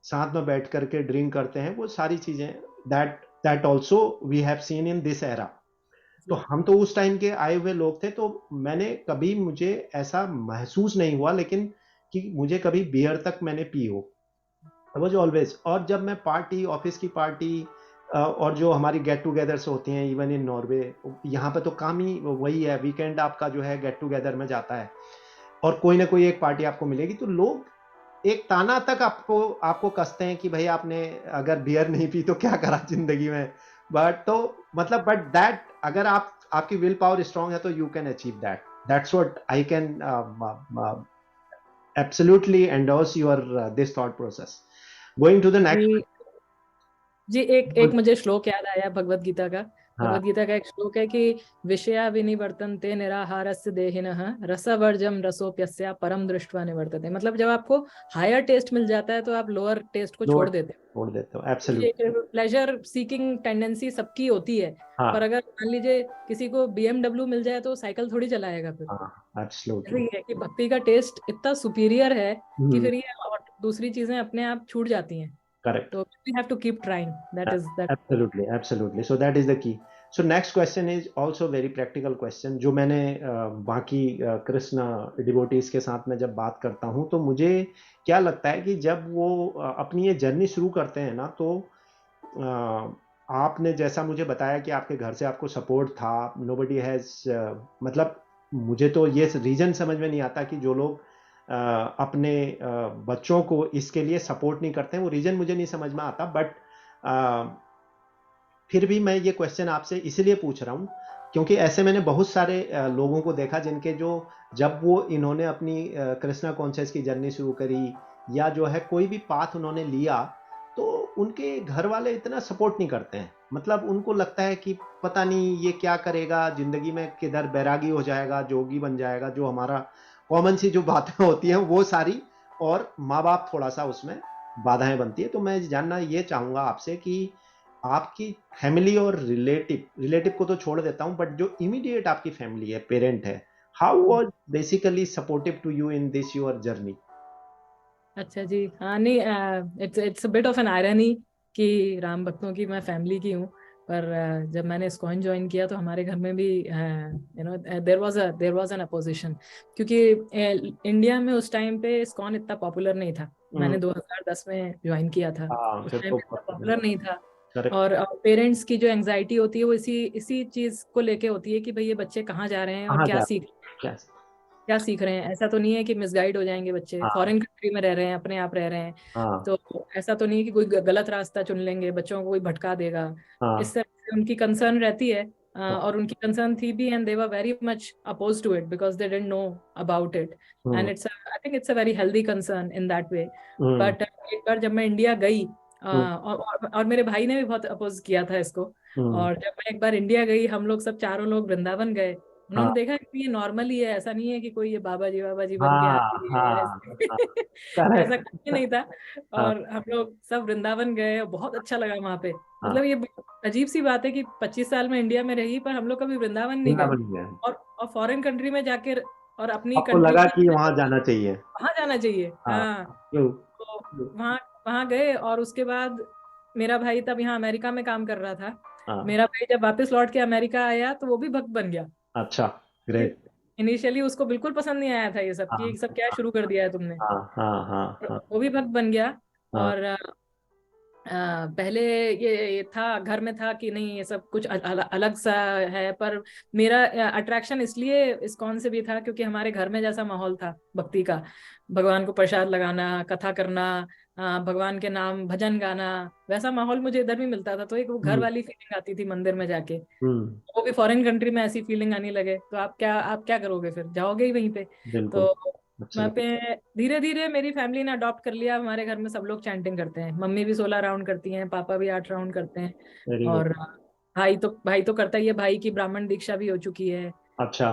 Speaker 2: साथ में बैठ करके ड्रिंक करते हैं, वो सारी चीजें, that that also we have seen in this era. तो
Speaker 1: जी,
Speaker 2: हम तो उस टाइम के आए हुए लोग थे, तो मैंने कभी, मुझे ऐसा महसूस नहीं हुआ, लेकिन कि मुझे कभी बियर तक मैंने पी हो, वॉज ऑलवेज। और जब मैं पार्टी, ऑफिस की पार्टी, और जो हमारी गेट टुगेदर्स होती हैं, इवन इन नॉर्वे, यहाँ पे तो काम ही वही है, वीकेंड आपका जो है गेट टुगेदर में जाता है, और कोई ना कोई एक पार्टी आपको मिलेगी, तो लोग एक ताना तक आपको आपको कसते हैं कि भाई आपने अगर बियर नहीं पी तो क्या करा जिंदगी में। बट तो मतलब, बट दैट, अगर आप, आपकी विल पावर स्ट्रांग है, तो you can achieve that. That's what I can absolutely endorse your this thought process. Going to the next.
Speaker 1: जी। जी, एक एक मुझे श्लोक याद आया भगवत गीता का।
Speaker 2: हाँ,
Speaker 1: भगवत गीता का एक श्लोक है कि विषया विनिवर्तन्ते निराहारस्य देहिनः रसवर्जम रसोप्यस्य परम दृष्ट्वा निवर्तते। मतलब जब आपको हायर टेस्ट मिल जाता है, तो आप लोअर टेस्ट को छोड़
Speaker 2: नोट
Speaker 1: देते
Speaker 2: छोड़ देते हो,
Speaker 1: हो। ये
Speaker 2: एब्सोल्युटली।
Speaker 1: प्लेजर सीकिंग टेंडेंसी सबकी होती है। पर
Speaker 2: हाँ,
Speaker 1: अगर मान लीजिए किसी को BMW मिल जाए, तो साइकिल थोड़ी चलाएगा फिर।
Speaker 2: हाँ,
Speaker 1: ऐसे
Speaker 2: एब्सोल्युटली।
Speaker 1: ही है कि भक्ति का टेस्ट इतना सुपीरियर है कि फिर ये और दूसरी चीजें अपने आप छूट जाती हैं।
Speaker 2: करेक्ट।
Speaker 1: तो we have to keep trying, that is that.
Speaker 2: Absolutely, absolutely. So that is the key. So next question is also very practical question, जो मैंने बाकी कृष्ण डिवोटीज के साथ में जब बात करता हूँ, तो मुझे क्या लगता है कि जब वो अपनी ये जर्नी शुरू करते हैं ना, तो आपने जैसा मुझे बताया कि आपके घर से आपको सपोर्ट था, नोबडी हैज, मतलब मुझे तो ये रीजन समझ में नहीं आता कि जो लोग अपने बच्चों को इसके लिए सपोर्ट नहीं करते हैं, वो रीजन मुझे नहीं समझ में आता। बट फिर भी मैं ये क्वेश्चन आपसे इसलिए पूछ रहा हूँ, क्योंकि ऐसे मैंने बहुत सारे लोगों को देखा जिनके जो, जब वो इन्होंने अपनी कृष्णा कॉन्शियस की जर्नी शुरू करी, या जो है कोई भी पाथ उन्होंने लिया, तो उनके घर वाले इतना सपोर्ट नहीं करते हैं। मतलब उनको लगता है कि पता नहीं ये क्या करेगा जिंदगी में, किधर बैरागी हो जाएगा, जोगी बन जाएगा, जो हमारा कॉमन सी जो बातें होती हैं वो सारी, और माँ बाप थोड़ा सा उसमें बाधाएं बनती है। तो मैं जानना ये चाहूंगा आपसे कि आपकी फैमिली और रिलेटिव, रिलेटिव को तो छोड़ देता हूं, बट जो इमीडिएट आपकी फैमिली है, पेरेंट है, how was basically supportive to you in this your journey?
Speaker 1: अच्छा जी, हाँ नहीं, it's a bit of an irony कि राम भक्तों की मैं फैमिली की हूँ, पर जब मैंने इस्कॉन ज्वाइन किया तो हमारे घर में भी देयर वाज एन अपोजिशन, क्योंकि इंडिया में उस टाइम पे इस्कॉन इतना पॉपुलर नहीं था।
Speaker 2: हम्म।
Speaker 1: मैंने 2010 में ज्वाइन किया था,
Speaker 2: हाँ,
Speaker 1: उस
Speaker 2: फिर
Speaker 1: टाइम
Speaker 2: तो
Speaker 1: पे इतना
Speaker 2: बहुत
Speaker 1: पॉपुलर नहीं था।
Speaker 2: करेक्ट।
Speaker 1: और पेरेंट्स की जो एंजाइटी होती है वो इसी इसी चीज को लेके होती है कि भाई ये बच्चे कहाँ जा रहे हैं और
Speaker 2: कहाँ
Speaker 1: क्या
Speaker 2: जा
Speaker 1: सीख
Speaker 2: क्या?
Speaker 1: क्या सीख रहे हैं। ऐसा तो नहीं है कि मिसगाइड हो जाएंगे बच्चे,
Speaker 2: हाँ
Speaker 1: फॉरेन कंट्री में रह रहे हैं, अपने आप रह रहे हैं,
Speaker 2: हाँ
Speaker 1: तो ऐसा तो नहीं है कि कोई गलत रास्ता चुन लेंगे, बच्चों को कोई भटका देगा। इस
Speaker 2: हाँ
Speaker 1: तरह से उनकी कंसर्न रहती है।
Speaker 2: हाँ।
Speaker 1: और उनकी कंसर्न थी भी, and they were very much oppose to it because they didn't know about it.
Speaker 2: Hmm
Speaker 1: and I think it's a very healthy concern in that way.
Speaker 2: Hmm
Speaker 1: but एक बार जब मैं इंडिया गई,
Speaker 2: हम्म
Speaker 1: और मेरे भाई ने भी बहुत अपोज किया था इसको।
Speaker 2: हम्म।
Speaker 1: और जब मैं एक बार इंडिया गई, हम लोग सब चारों लोग वृंदावन गए। उन्होंने
Speaker 2: हाँ
Speaker 1: देखा कि ये नॉर्मल ही है, ऐसा नहीं है कि कोई ये बाबा जी बन के आ
Speaker 2: हाँ
Speaker 1: रही है
Speaker 2: हाँ
Speaker 1: ऐसे।
Speaker 2: हाँ।
Speaker 1: ऐसा
Speaker 2: करेक्ट।
Speaker 1: कुछ भी नहीं था।
Speaker 2: हाँ
Speaker 1: और हम लोग सब वृंदावन गए और बहुत अच्छा लगा वहां पे।
Speaker 2: हाँ।
Speaker 1: मतलब ये अजीब सी बात है कि 25 साल में इंडिया में रही, पर हम लोग कभी वृंदावन नहीं गए।
Speaker 2: वृंदावन में
Speaker 1: और फॉरेन कंट्री में जाके, और अपनी
Speaker 2: आपको
Speaker 1: कंट्री
Speaker 2: लगा
Speaker 1: की,
Speaker 2: कि वहां जाना चाहिए।
Speaker 1: वहां जाना चाहिए,
Speaker 2: हाँ।
Speaker 1: हाँ।
Speaker 2: क्यों?
Speaker 1: तो वहाँ वहाँ गए, और उसके बाद मेरा भाई तब यहाँ अमेरिका में काम कर रहा था।
Speaker 2: हाँ।
Speaker 1: मेरा भाई जब वापस लौट के अमेरिका आया तो वो भी भक्त बन गया।
Speaker 2: अच्छा। ग्रेट।
Speaker 1: इनिशियली उसको बिल्कुल पसंद नहीं आया था ये सब, कि
Speaker 2: हाँ
Speaker 1: ये सब क्या शुरू कर दिया है तुमने।
Speaker 2: हाँ हाँ हाँ हाँ
Speaker 1: वो भी भक्त बन गया।
Speaker 2: हाँ।
Speaker 1: और पहले ये था, घर में था कि नहीं ये सब कुछ अलग सा है, पर मेरा अट्रैक्शन इसलिए इस्कॉन से भी था क्योंकि हमारे घर में जैसा माहौल था भक्ति का। भगवान को प्रसाद लगाना, कथा करना, भगवान के नाम भजन गाना, वैसा माहौल मुझे इधर भी मिलता था, तो एक वो घर
Speaker 2: हम्म
Speaker 1: वाली फीलिंग आती थी मंदिर में जाके।
Speaker 2: हम्म।
Speaker 1: वो भी फॉरेन कंट्री में ऐसी फीलिंग आने लगे, तो आप क्या करोगे, फिर जाओगे ही वहीं पे।
Speaker 2: बिल्कुल।
Speaker 1: तो वहाँ पे
Speaker 2: एब्सोल्युटली।
Speaker 1: धीरे धीरे मेरी फैमिली ने अडॉप्ट कर लिया। हमारे घर में सब लोग चैंटिंग करते हैं, मम्मी भी 16 राउंड करती हैं, पापा भी 8 राउंड करते हैं।
Speaker 2: Very good.
Speaker 1: और भाई तो करता ही है, भाई की ब्राह्मण दीक्षा भी हो चुकी है,
Speaker 2: अच्छा।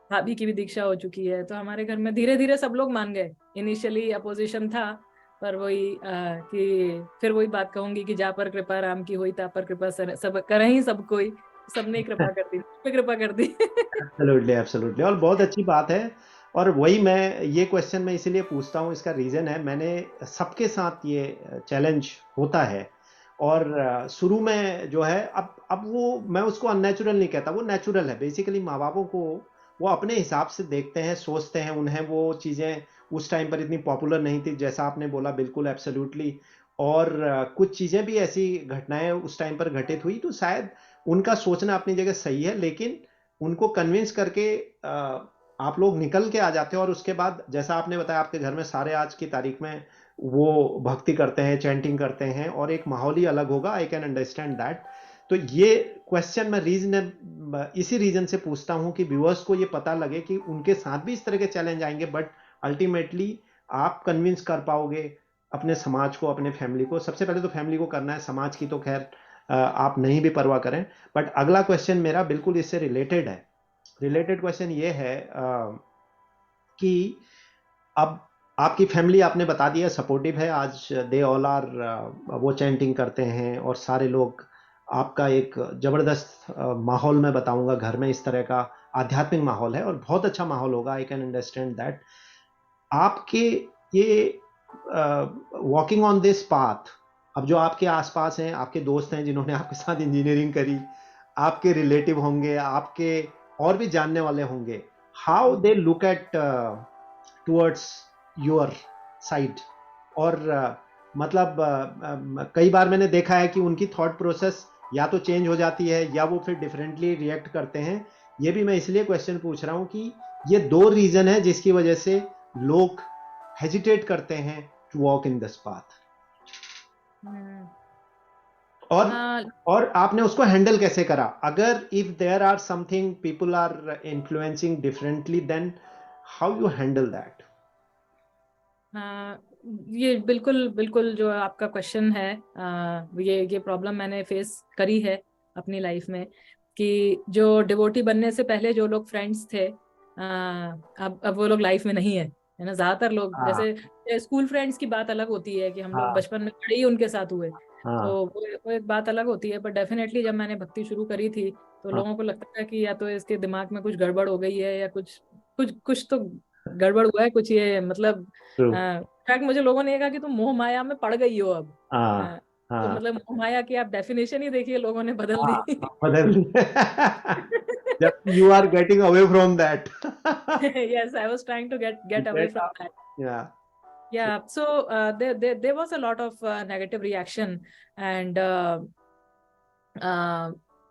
Speaker 1: भाभी की भी दीक्षा हो चुकी है। तो हमारे घर में धीरे धीरे सब लोग मान गए। इनिशियली अपोजिशन था, पर वही कि फिर वही बात कहूंगी कि जा पर कृपा राम की हुई, ता पर कृपा सब कर ही सब कोई, सबने कृपा कर दी, सब पे कृपा कर दी।
Speaker 2: एब्सोल्युटली एब्सोल्युटली, और बहुत अच्छी बात है। और वही मैं ये क्वेश्चन मैं इसीलिए पूछता हूँ, इसका रीज़न है मैंने सबके साथ ये चैलेंज होता है। और शुरू में जो है, अब वो मैं उसको अननेचुरल नहीं कहता, वो नेचुरल है। बेसिकली माँ बापों को वो अपने हिसाब से देखते हैं, सोचते हैं, उन्हें वो चीज़ें उस टाइम पर इतनी पॉपुलर नहीं थी जैसा आपने बोला, बिल्कुल एब्सोल्युटली। और कुछ चीज़ें भी ऐसी घटनाएं उस टाइम पर घटित हुई, तो शायद उनका सोचना अपनी जगह सही है, लेकिन उनको कन्विंस करके आप लोग निकल के आ जाते हो। और उसके बाद जैसा आपने बताया, आपके घर में सारे आज की तारीख में वो भक्ति करते हैं, चैंटिंग करते हैं, और एक माहौल ही अलग होगा। I can understand that. तो ये क्वेश्चन मैं रीजन इसी रीजन से पूछता हूँ कि व्यूअर्स को ये पता लगे कि उनके साथ भी इस तरह के चैलेंज आएंगे, बट अल्टीमेटली आप कन्विंस कर पाओगे अपने समाज को, अपने फैमिली को। सबसे पहले तो फैमिली को करना है, समाज की तो खैर आप नहीं भी परवाह करें। बट अगला क्वेश्चन मेरा बिल्कुल इससे रिलेटेड है। रिलेटेड क्वेश्चन ये है कि अब आपकी फैमिली आपने बता दिया सपोर्टिव है, आज दे ऑल आर, वो चैंटिंग करते हैं और सारे लोग, आपका एक जबरदस्त माहौल मैं बताऊंगा घर में, इस तरह का आध्यात्मिक माहौल है और बहुत अच्छा माहौल होगा। I can understand that. आपके ये वॉकिंग ऑन दिस पाथ, अब जो आपके आसपास हैं, आपके दोस्त हैं जिन्होंने आपके साथ इंजीनियरिंग करी, आपके रिलेटिव होंगे, आपके और भी जानने वाले होंगे, how they look at towards your side. और मतलब कई बार मैंने देखा है कि उनकी थॉट प्रोसेस या तो चेंज हो जाती है या वो फिर डिफरेंटली रिएक्ट करते हैं। ये भी मैं इसलिए क्वेश्चन पूछ रहा हूँ कि ये दो रीजन है जिसकी वजह से लोग हेजिटेट करते हैं to walk in this path.
Speaker 1: Hmm,
Speaker 2: और
Speaker 1: हाँ
Speaker 2: और आपने उसको हैंडल कैसे करा? अगर if there are something people are influencing differently, then how you handle that?
Speaker 1: हाँ, ये बिल्कुल बिल्कुल जो आपका क्वेश्चन है, ये प्रॉब्लम मैंने फेस करी है अपनी लाइफ में, कि जो डिवोटी बनने से पहले जो लोग फ्रेंड्स थे, अब वो लोग लाइफ में नहीं है ना। ज्यादातर लोग,
Speaker 2: हाँ
Speaker 1: जैसे स्कूल फ्रेंड्स की बात अलग होती है कि हम लोग
Speaker 2: हाँ
Speaker 1: बचपन में बड़े ही उनके साथ हुए,
Speaker 2: हाँ
Speaker 1: तो वो एक बात अलग होती है। पर डेफिनेटली जब मैंने भक्ति शुरू करी थी तो
Speaker 2: हाँ।
Speaker 1: लोगों को लगता था कि या तो इसके दिमाग में कुछ गड़बड़ हो गई है, या कुछ कुछ कुछ तो गड़बड़ हुआ है, कुछ ये मतलब
Speaker 2: ट्रू।
Speaker 1: इनफैक्ट मुझे लोगों ने कहा कि तुम मोह माया में पड़ गई हो अब।
Speaker 2: हाँ
Speaker 1: तो
Speaker 2: हाँ
Speaker 1: मतलब मोह माया की आप डेफिनेशन ही देखिए, लोगों ने बदल दी।
Speaker 2: हाँ, बदल जब you are getting away from that
Speaker 1: Yes, I was trying to get away
Speaker 2: get
Speaker 1: from
Speaker 2: up,
Speaker 1: that.
Speaker 2: या
Speaker 1: Yeah, so there was a lot of negative reaction, and uh,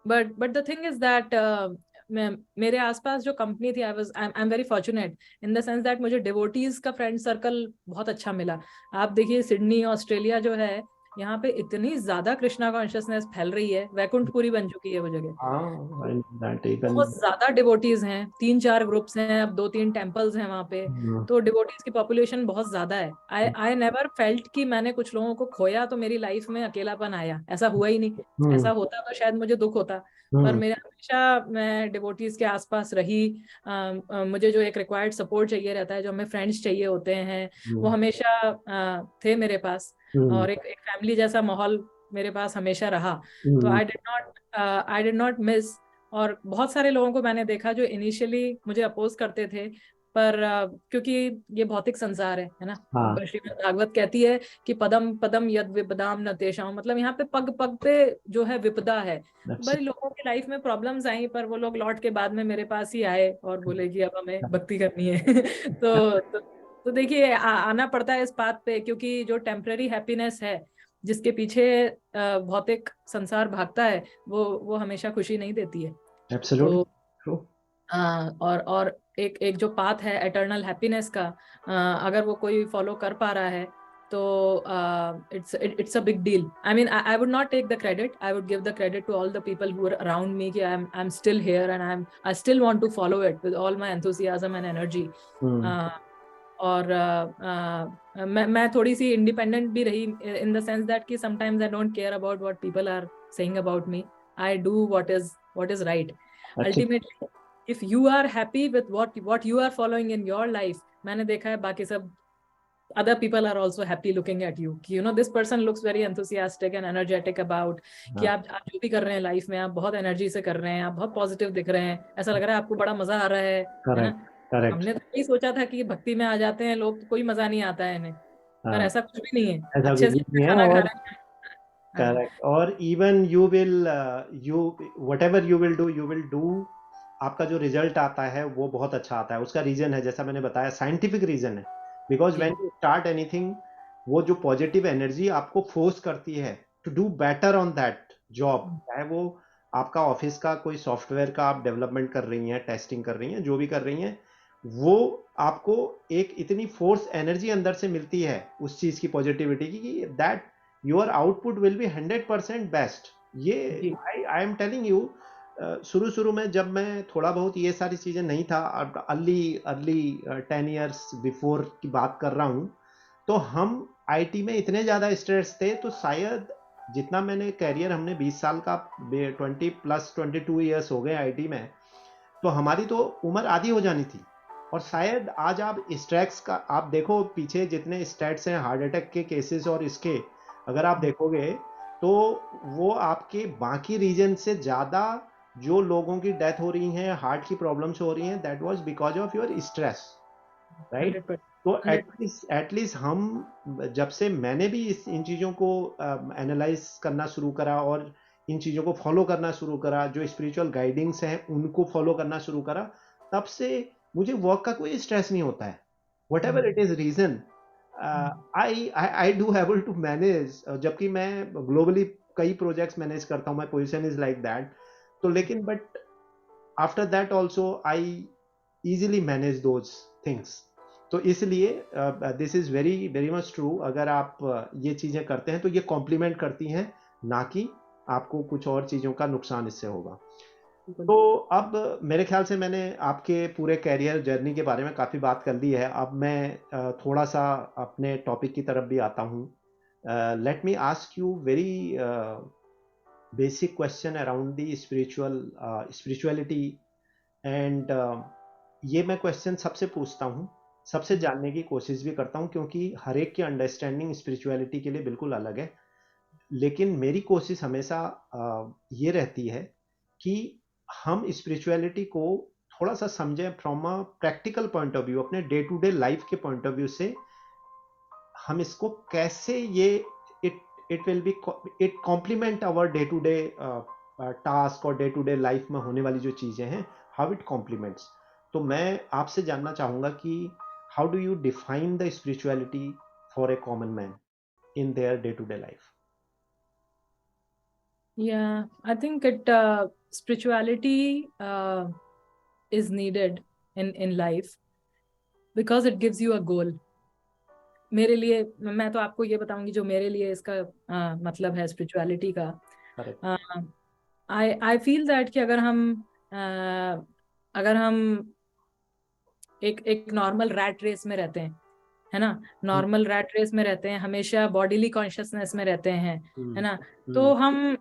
Speaker 1: but the thing is that मेरे आसपास जो कंपनी थी, I am very fortunate in the sense that मुझे डिवोटीज का फ्रेंड सर्कल बहुत अच्छा मिला। आप देखिए सिडनी ऑस्ट्रेलिया जो है, यहाँ पे इतनी ज्यादा कृष्णा कॉन्शियसनेस फैल रही है, वैकुंठपुरी बन चुकी है वो जगह।
Speaker 2: हाँ, I know that even
Speaker 1: बहुत ज्यादा डिवोटीज हैं, 3-4 ग्रुप्स हैं, अब 2-3 टेम्पल्स हैं वहाँ पे। तो डिवोटीज की पॉपुलेशन बहुत ज्यादा है। आई नेवर फेल्ट कि मैंने कुछ लोगों को खोया तो मेरी लाइफ में अकेलापन आया, ऐसा हुआ ही नहीं। ऐसा होता तो शायद मुझे दुख होता, पर मेरे हमेशा मैं डिवोटीज के आसपास रही। मुझे जो एक रिक्वायर्ड सपोर्ट चाहिए रहता है, जो हमें फ्रेंड्स चाहिए होते हैं, वो हमेशा थे मेरे पास। और एक फैमिली जैसा माहौल मेरे पास हमेशा रहा। तो आई डिड नॉट मिस। और बहुत सारे लोगों को मैंने देखा जो इनिशियली मुझे अपोज करते थे, पर क्योंकि ये भौतिक संसार है ना।
Speaker 2: हाँ
Speaker 1: श्रीमद् भागवत कहती है कि पदम पदम यद विपदाम न तेषाम, मतलब यहाँ पे पग पग पे जो है विपदा है। तो भाई लोगों की लाइफ में प्रॉब्लम्स आई, पर वो लोग लौट के बाद में मेरे पास ही आए और बोले कि अब हमें भक्ति करनी है। तो देखिए आना पड़ता है इस बात पे, क्योंकि जो टेम्पररी हैप्पीनेस है जिसके पीछे भौतिक संसार भागता है, वो हमेशा खुशी नहीं देती है।
Speaker 2: एब्सोल्युटली
Speaker 1: तो
Speaker 2: ट्रू।
Speaker 1: और एक एक जो पाथ है एटर्नल हैप्पीनेस का, अगर वो कोई फॉलो कर पा रहा है तो it's a big deal. I mean I would not take the credit, I would give the credit to all the people who are around me कि I am still here and I still want to follow it with all my enthusiasm and energy. और मैं थोड़ी सी इंडिपेंडेंट भी रही इन द सेंस दैट कि sometimes I don't care about what people are saying about me. I do what is right. Ultimately if you are happy with what you are following in your life, मैंने देखा है बाकी सब other people are also happy looking at you कि this person looks very enthusiastic and energetic about कि आप जो भी कर रहे हैं लाइफ में, आप बहुत एनर्जी से कर रहे हैं, आप बहुत पॉजिटिव दिख रहे हैं, ऐसा लग रहा है आपको बड़ा मजा आ रहा है ना।
Speaker 2: Correct correct.
Speaker 1: हमने तो यही सोचा था कि भक्ति में आ जाते हैं लोग तो कोई मजा नहीं आता है इन्हें, पर ऐसा कुछ भी नहीं है।
Speaker 2: ऐसा कुछ
Speaker 1: अच्छे से
Speaker 2: नहीं है।
Speaker 1: खाना खा
Speaker 2: और
Speaker 1: रहे हैं।
Speaker 2: करेक्ट, और even you will you what ever you will do, आपका जो रिजल्ट आता है वो बहुत अच्छा आता है। उसका रीजन है, जैसा मैंने बताया, साइंटिफिक रीजन है। Because when you start anything, वो जो पॉजिटिव एनर्जी आपको फोर्स करती है to do better on that job, चाहे वो आपका ऑफिस का कोई सॉफ्टवेयर का आप डेवलपमेंट कर रही हैं, टेस्टिंग कर रही हैं, जो भी कर रही हैं, वो आपको एक इतनी फोर्स एनर्जी अंदर से मिलती है उस चीज की पॉजिटिविटी की, कि that your output will be 100% best. ये आई एम टेलिंग यू, शुरू शुरू में जब मैं थोड़ा बहुत ये सारी चीजें नहीं था, अर्ली 10 इयर्स बिफोर की बात कर रहा हूँ, तो हम आईटी में इतने ज्यादा स्ट्रेस थे, तो शायद जितना मैंने कैरियर, हमने 20 साल का 22 इयर्स हो गए आईटी में, तो हमारी तो उम्र आधी हो जानी थी। और शायद आज आप स्ट्रेस का, आप देखो पीछे जितने स्टैट्स हैं हार्ट अटैक के केसेस और इसके, अगर आप देखोगे तो वो आपके बाकी रीजन से ज्यादा जो लोगों की डेथ हो रही है, हार्ट की प्रॉब्लम्स हो रही हैं, that was because of your stress, right. तो एटलीस्ट हम, जब से मैंने भी इन चीज़ों को एनालाइज करना शुरू करा और इन चीज़ों को फॉलो करना शुरू करा, जो स्पिरिचुअल गाइडिंग्स हैं उनको फॉलो करना शुरू करा, तब से मुझे वर्क का कोई स्ट्रेस नहीं होता है। Whatever it is reason, I do able to manage, जबकि मैं ग्लोबली कई प्रोजेक्ट्स मैनेज करता हूँ, my position is like that. तो लेकिन but after that also I easily manage those things. तो इसलिए this is very very much true, अगर आप ये चीजें करते हैं तो ये कॉम्प्लीमेंट करती हैं, ना कि आपको कुछ और चीजों का नुकसान इससे होगा। तो अब मेरे ख्याल से मैंने आपके पूरे कैरियर जर्नी के बारे में काफ़ी बात कर ली है। अब मैं थोड़ा सा अपने टॉपिक की तरफ भी आता हूँ। Let me ask you very basic question around the spirituality, and ये मैं क्वेश्चन सबसे पूछता हूँ, सबसे जानने की कोशिश भी करता हूँ, क्योंकि हर एक की अंडरस्टैंडिंग स्पिरिचुअलिटी के लिए बिल्कुल अलग है। लेकिन मेरी कोशिश हमेशा ये रहती है कि हम स्पिरिचुअलिटी को थोड़ा सा समझें from a practical point of view, अपने डे टू डे लाइफ के पॉइंट ऑफ व्यू से। हम इसको कैसे ये it will be it complement our day to day task और डे टू डे लाइफ में होने वाली जो चीजें हैं, हाउ इट कॉम्प्लीमेंट्स। तो मैं आपसे जानना चाहूंगा कि how do you define the spirituality for a common man in their day to day life?
Speaker 1: Yeah, I think spirituality is needed in life because it gives you a goal. मेरे लिए, मैं तो आपको ये बताऊंगी जो मेरे लिए इसका मतलब है स्पिरिचुअलिटी का। आई फील दैट कि अगर हम एक नॉर्मल रैट रेस में रहते हैं, है ना, नॉर्मल रैट रेस में रहते हैं, हमेशा बॉडीली कॉन्शियसनेस में रहते हैं, है ना, तो हम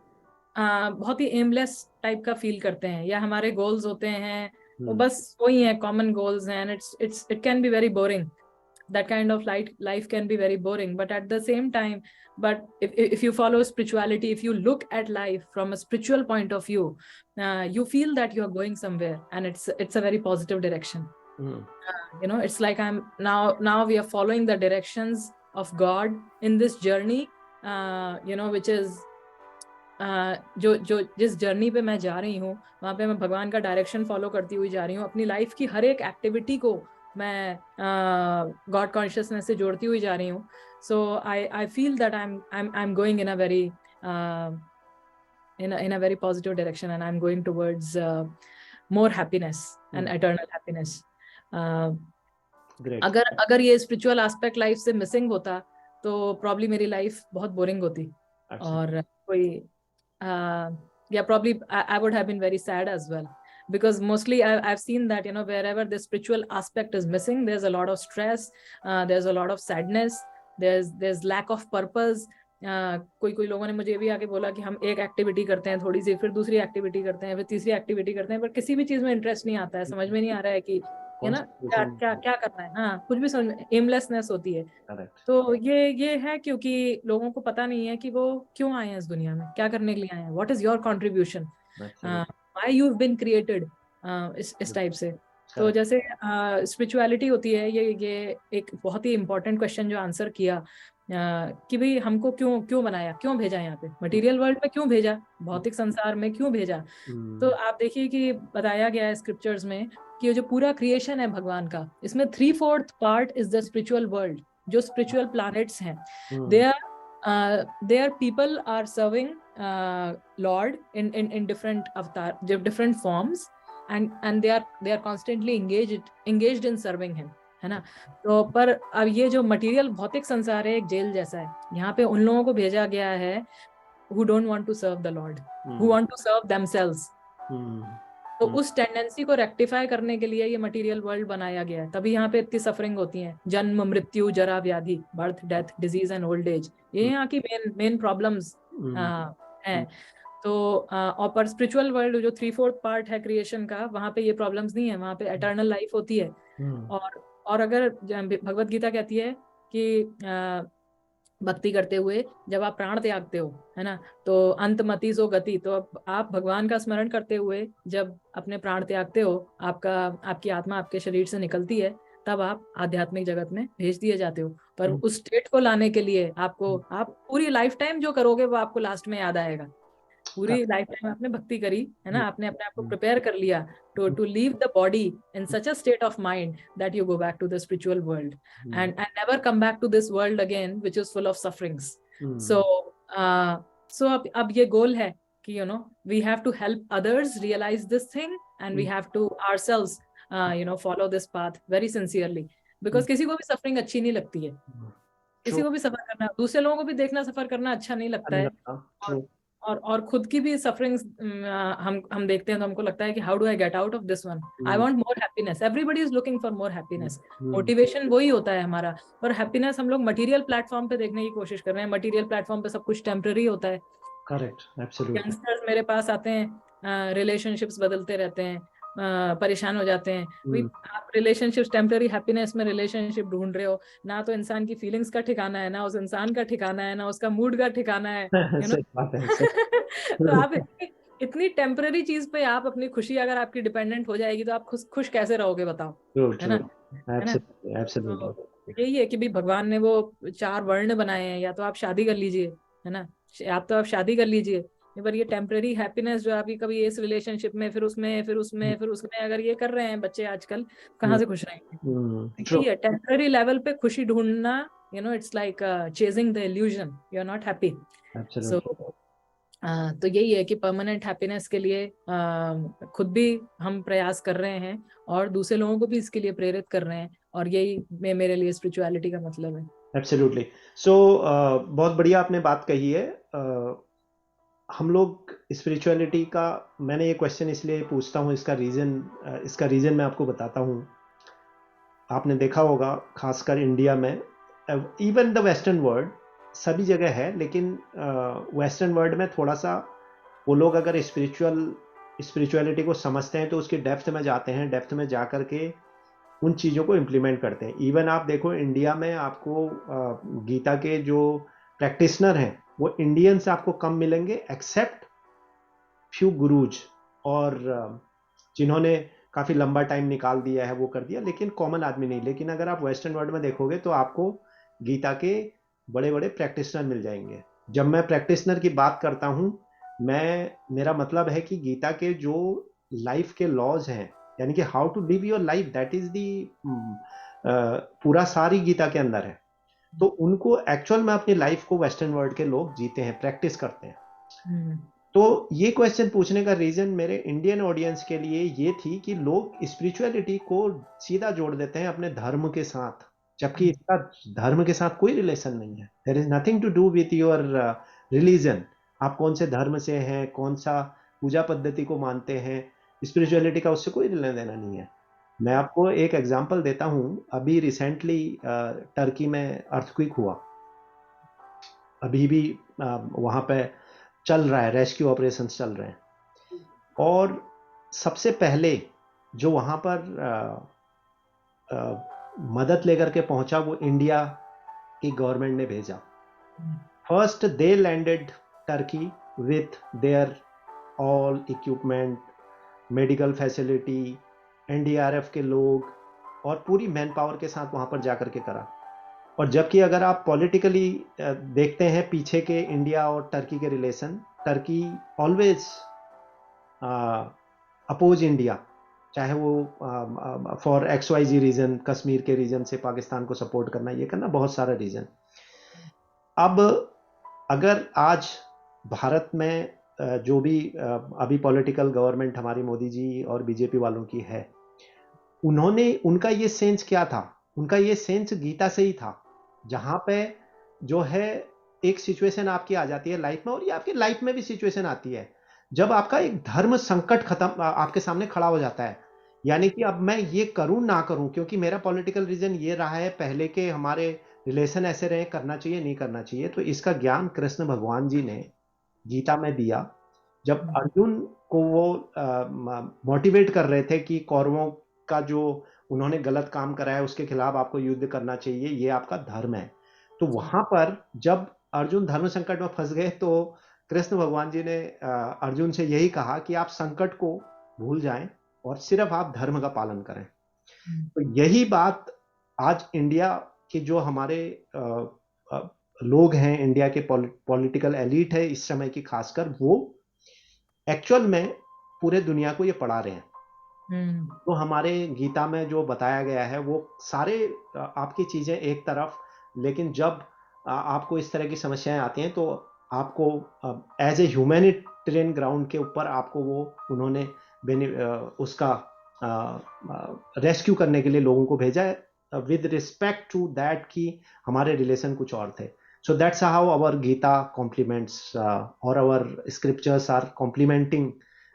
Speaker 1: बहुत ही एमलेस टाइप का फील करते हैं, या हमारे गोल्स होते हैं वो बस वही है, कॉमन गोल्स हैं, and it can be very boring. That kind of life can be very boring, but at the same time, but if you follow spirituality, if you look at life from a spiritual point of view, you feel that you are going somewhere, and it's a very positive direction. It's like I'm now we are following the directions of God in this journey, which is जो जिस जर्नी पे मैं जा रही हूँ वहां पे मैं भगवान का डायरेक्शन फॉलो करती हुई जा रही हूँ. अपनी लाइफ की हर एक एक्टिविटी को मैं गॉड कॉन्शियसनेस से जोड़ती हुई जा रही हूँ. So I feel that I am going in a very positive direction, and I am going towards more happiness and eternal happiness. अगर ये स्पिरिचुअल एस्पेक्ट लाइफ से मिसिंग होता तो प्रॉब्ली मेरी लाइफ बहुत बोरिंग होती. और कोई probably I would have been very sad as well, because mostly I've seen that wherever the spiritual aspect is missing, there's a lot of stress, there's a lot of sadness, there's lack of purpose. कोई लोगों ने मुझे भी आके बोला कि हम एक एक्टिविटी करते हैं थोड़ी सी, फिर दूसरी एक्टिविटी करते हैं, फिर तीसरी एक्टिविटी करते हैं, पर किसी भी चीज में इंटरेस्ट नहीं आता है, समझ में नहीं आ रहा है कि क्या करना है. हाँ, कुछ भी समझ में, एमलेसनेस होती है. तो ये है क्योंकि लोगों को पता नहीं है कि वो क्यों आए हैं इस दुनिया में, क्या करने के लिए आए हैं, what is your contribution, why you have been created, इस टाइप से. तो जैसे स्पिरिचुअलिटी होती है, ये एक बहुत ही इंपॉर्टेंट क्वेश्चन जो आंसर किया कि भाई हमको क्यों बनाया, क्यों भेजा यहाँ पे, मटेरियल वर्ल्ड में क्यों भेजा, भौतिक संसार में क्यों भेजा. तो आप देखिए कि बताया गया है स्क्रिप्चर्स में कि ये जो पूरा क्रिएशन है भगवान का, इसमें 3/4 part is the spiritual world. जो स्पिरिचुअल प्लैनेट्स हैं, there people are serving Lord in different avatar, different forms, and they are constantly engaged in serving him, है ना. तो पर अब ये जो मटेरियल भौतिक संसार है एक जेल जैसा है. यहाँ पे उन लोगों को भेजा गया है who don't want to serve the Lord, who want to serve themselves. तो उस टेंडेंसी को रेक्टिफाई करने के लिए ये मटेरियल वर्ल्ड बनाया गया है. तभी यहाँ पे इतनी सफरिंग होती है, जन्म, मृत्यु, जरा, व्याधि, birth, death, disease and old age. ये यहाँ की मेन प्रॉब्लम्स हैं. तो और पर स्पिरिचुअल वर्ल्ड जो 3/4 पार्ट है क्रिएशन का, वहाँ पे ये प्रॉब्लम्स नहीं है, वहाँ पे एटर्नल लाइफ होती है. और अगर भगवत गीता कहती है कि भक्ति करते हुए जब आप प्राण त्यागते हो, है ना, तो अंतमति सो गति. तो अब आप भगवान का स्मरण करते हुए जब अपने प्राण त्यागते हो, आपकी आत्मा आपके शरीर से निकलती है, तब आप आध्यात्मिक जगत में भेज दिए जाते हो. पर उस स्टेट को लाने के लिए आप पूरी लाइफ टाइम जो करोगे वो आपको लास्ट में याद आएगा. पूरी लाइफ टाइम आपने भक्ति करी, है ना, आपने अपने आप को प्रिपेयर कर लिया to leave the body in such a state of mind that you go back to the spiritual world and never come back to this world again which is full of sufferings. So अब ये गोल है कि we have to help others realize this thing, and we have to ourselves follow this path very sincerely, because किसी को भी सफरिंग अच्छी नहीं लगती है. किसी को भी सफर करना, दूसरे लोगों को भी देखना सफर करना अच्छा नहीं लगता है. और खुद की भी सफरिंग्स हम देखते हैं तो हमको लगता है कि how do I get out of this one, I want more happiness. Everybody is looking for more happiness. Motivation वही होता है हमारा, पर हैप्पीनेस हम लोग मटेरियल प्लेटफॉर्म पे देखने की कोशिश कर रहे हैं. मटेरियल प्लेटफॉर्म पे सब कुछ टेम्पररी होता है.
Speaker 2: Correct, absolutely.
Speaker 1: यंगस्टर्स मेरे पास आते हैं, रिलेशनशिप्स बदलते रहते हैं, परेशान हो जाते हैं. आप रिलेशनशिप, टेम्पररी हैप्पीनेस में रिलेशनशिप ढूंढ रहे हो, ना तो इंसान की फीलिंग्स का ठिकाना है, ना उस इंसान का ठिकाना है, ना उसका मूड का ठिकाना है. तो आप इतनी टेम्पररी चीज पे आप अपनी खुशी अगर आपकी डिपेंडेंट हो जाएगी तो आप खुश कैसे रहोगे, बताओ, है ना. यही है कि भाई भगवान ने वो 4 वर्ण बनाए हैं, या तो आप शादी कर लीजिए, है ना, आप तो आप शादी कर लीजिए, पर ये टेम्पररी हैप्पीनेस जो आपकी कभी इस रिलेशनशिप में, फिर उसमें अगर ये कर रहे हैं बच्चे आजकल, कहाँ से खुश रहेंगे? तो
Speaker 2: ट्रू।
Speaker 1: यही है, टेम्पररी लेवल पे खुशी ढूंढना, it's like chasing the illusion, you are not happy. So
Speaker 2: absolutely.
Speaker 1: तो यही है कि परमानेंट हैप्पीनेस के लिए खुद भी हम प्रयास कर रहे हैं, और दूसरे लोगों को भी इसके लिए प्रेरित कर रहे हैं, और यही मेरे लिए स्पिरिचुअलिटी का मतलब है।
Speaker 2: एब्सोल्युटली। सो बहुत बढ़िया आपने बात कही है। हम लोग स्पिरिचुअलिटी का, मैंने ये क्वेश्चन इसलिए पूछता हूँ, इसका रीज़न मैं आपको बताता हूँ। आपने देखा होगा खासकर इंडिया में, इवन द वेस्टर्न वर्ल्ड, सभी जगह है, लेकिन वेस्टर्न वर्ल्ड में थोड़ा सा वो लोग अगर स्पिरिचुअलिटी को समझते हैं तो उसकी डेप्थ में जाते हैं, डेप्थ में जा करके उन चीज़ों को इम्प्लीमेंट करते हैं। इवन आप देखो इंडिया में आपको गीता के जो प्रैक्टिशनर हैं वो इंडियंस आपको कम मिलेंगे, एक्सेप्ट फ्यू गुरुज, और जिन्होंने काफ़ी लंबा टाइम निकाल दिया है वो कर दिया, लेकिन कॉमन आदमी नहीं। लेकिन अगर आप वेस्टर्न वर्ल्ड में देखोगे तो आपको गीता के बड़े बड़े प्रैक्टिशनर मिल जाएंगे। जब मैं प्रैक्टिशनर की बात करता हूँ, मेरा मतलब है कि गीता के जो लाइफ के लॉज हैं, यानी कि how to live your life, that is the पूरा सारी गीता के अंदर है। तो उनको एक्चुअल में अपनी लाइफ को वेस्टर्न वर्ल्ड के लोग जीते हैं, प्रैक्टिस करते हैं। तो ये क्वेश्चन पूछने का रीजन मेरे इंडियन ऑडियंस के लिए ये थी कि लोग स्पिरिचुअलिटी को सीधा जोड़ देते हैं अपने धर्म के साथ, जबकि इसका धर्म के साथ कोई रिलेशन नहीं है। There is nothing to do with your religion. आप कौन से धर्म से हैं, कौन सा पूजा पद्धति को मानते हैं, स्पिरिचुअलिटी का उससे कोई लेना देना नहीं है। मैं आपको एक एग्जांपल देता हूं। अभी रिसेंटली टर्की में अर्थक्वेक हुआ, अभी भी वहां पे चल रहा है, रेस्क्यू ऑपरेशंस चल रहे हैं। और सबसे पहले जो वहां पर मदद लेकर के पहुंचा वो इंडिया की गवर्नमेंट ने भेजा। First they landed Turkey with their all equipment, medical facility, NDRF के लोग और पूरी मैन पावर के साथ वहां पर जाकर के करा। और जबकि अगर आप पॉलिटिकली देखते हैं पीछे के इंडिया और टर्की के relation, Turkey always oppose India, चाहे वो फॉर XYZ रीजन, कश्मीर के रीजन से पाकिस्तान को सपोर्ट करना, ये करना, बहुत सारा रीजन। अब अगर आज भारत में जो भी अभी पॉलिटिकल गवर्नमेंट हमारी मोदी जी और बीजेपी वालों की है, उनका ये सेंस क्या था? उनका ये सेंस गीता से ही था, जहां पे जो है एक सिचुएशन आपकी आ जाती है लाइफ में, और ये आपकी लाइफ में भी सिचुएशन आती है जब आपका एक धर्म संकट खत्म आपके सामने खड़ा हो जाता है। यानी कि अब मैं ये करूं ना करूं, क्योंकि मेरा पॉलिटिकल रीजन ये रहा है, पहले के हमारे रिलेशन ऐसे रहे, करना चाहिए नहीं करना चाहिए। तो इसका ज्ञान कृष्ण भगवान जी ने गीता में दिया। जब अर्जुन को वो मोटिवेट कर रहे थे कि कौरवों का जो उन्होंने गलत काम करा है उसके खिलाफ आपको युद्ध करना चाहिए, ये आपका धर्म है। तो वहां पर जब अर्जुन धर्म संकट में फंस गए तो कृष्ण भगवान जी ने अर्जुन से यही कहा कि आप संकट को भूल जाएं और सिर्फ आप धर्म का पालन करें। तो यही बात आज इंडिया के जो हमारे लोग हैं, इंडिया के पॉलिटिकल एलिट है इस समय की खासकर, वो एक्चुअल में पूरे दुनिया को ये पढ़ा रहे हैं। तो हमारे गीता में जो बताया गया है वो सारे आपकी चीजें एक तरफ, लेकिन जब आपको इस तरह की समस्याएं आती हैं तो आपको एज ए ह्यूमैनिटेरियन ग्राउंड के ऊपर आपको वो उन्होंने उसका रेस्क्यू करने के लिए लोगों को भेजा है विद रिस्पेक्ट टू दैट कि हमारे रिलेशन कुछ और थे। So that's how our Gita complements or our scriptures are complementing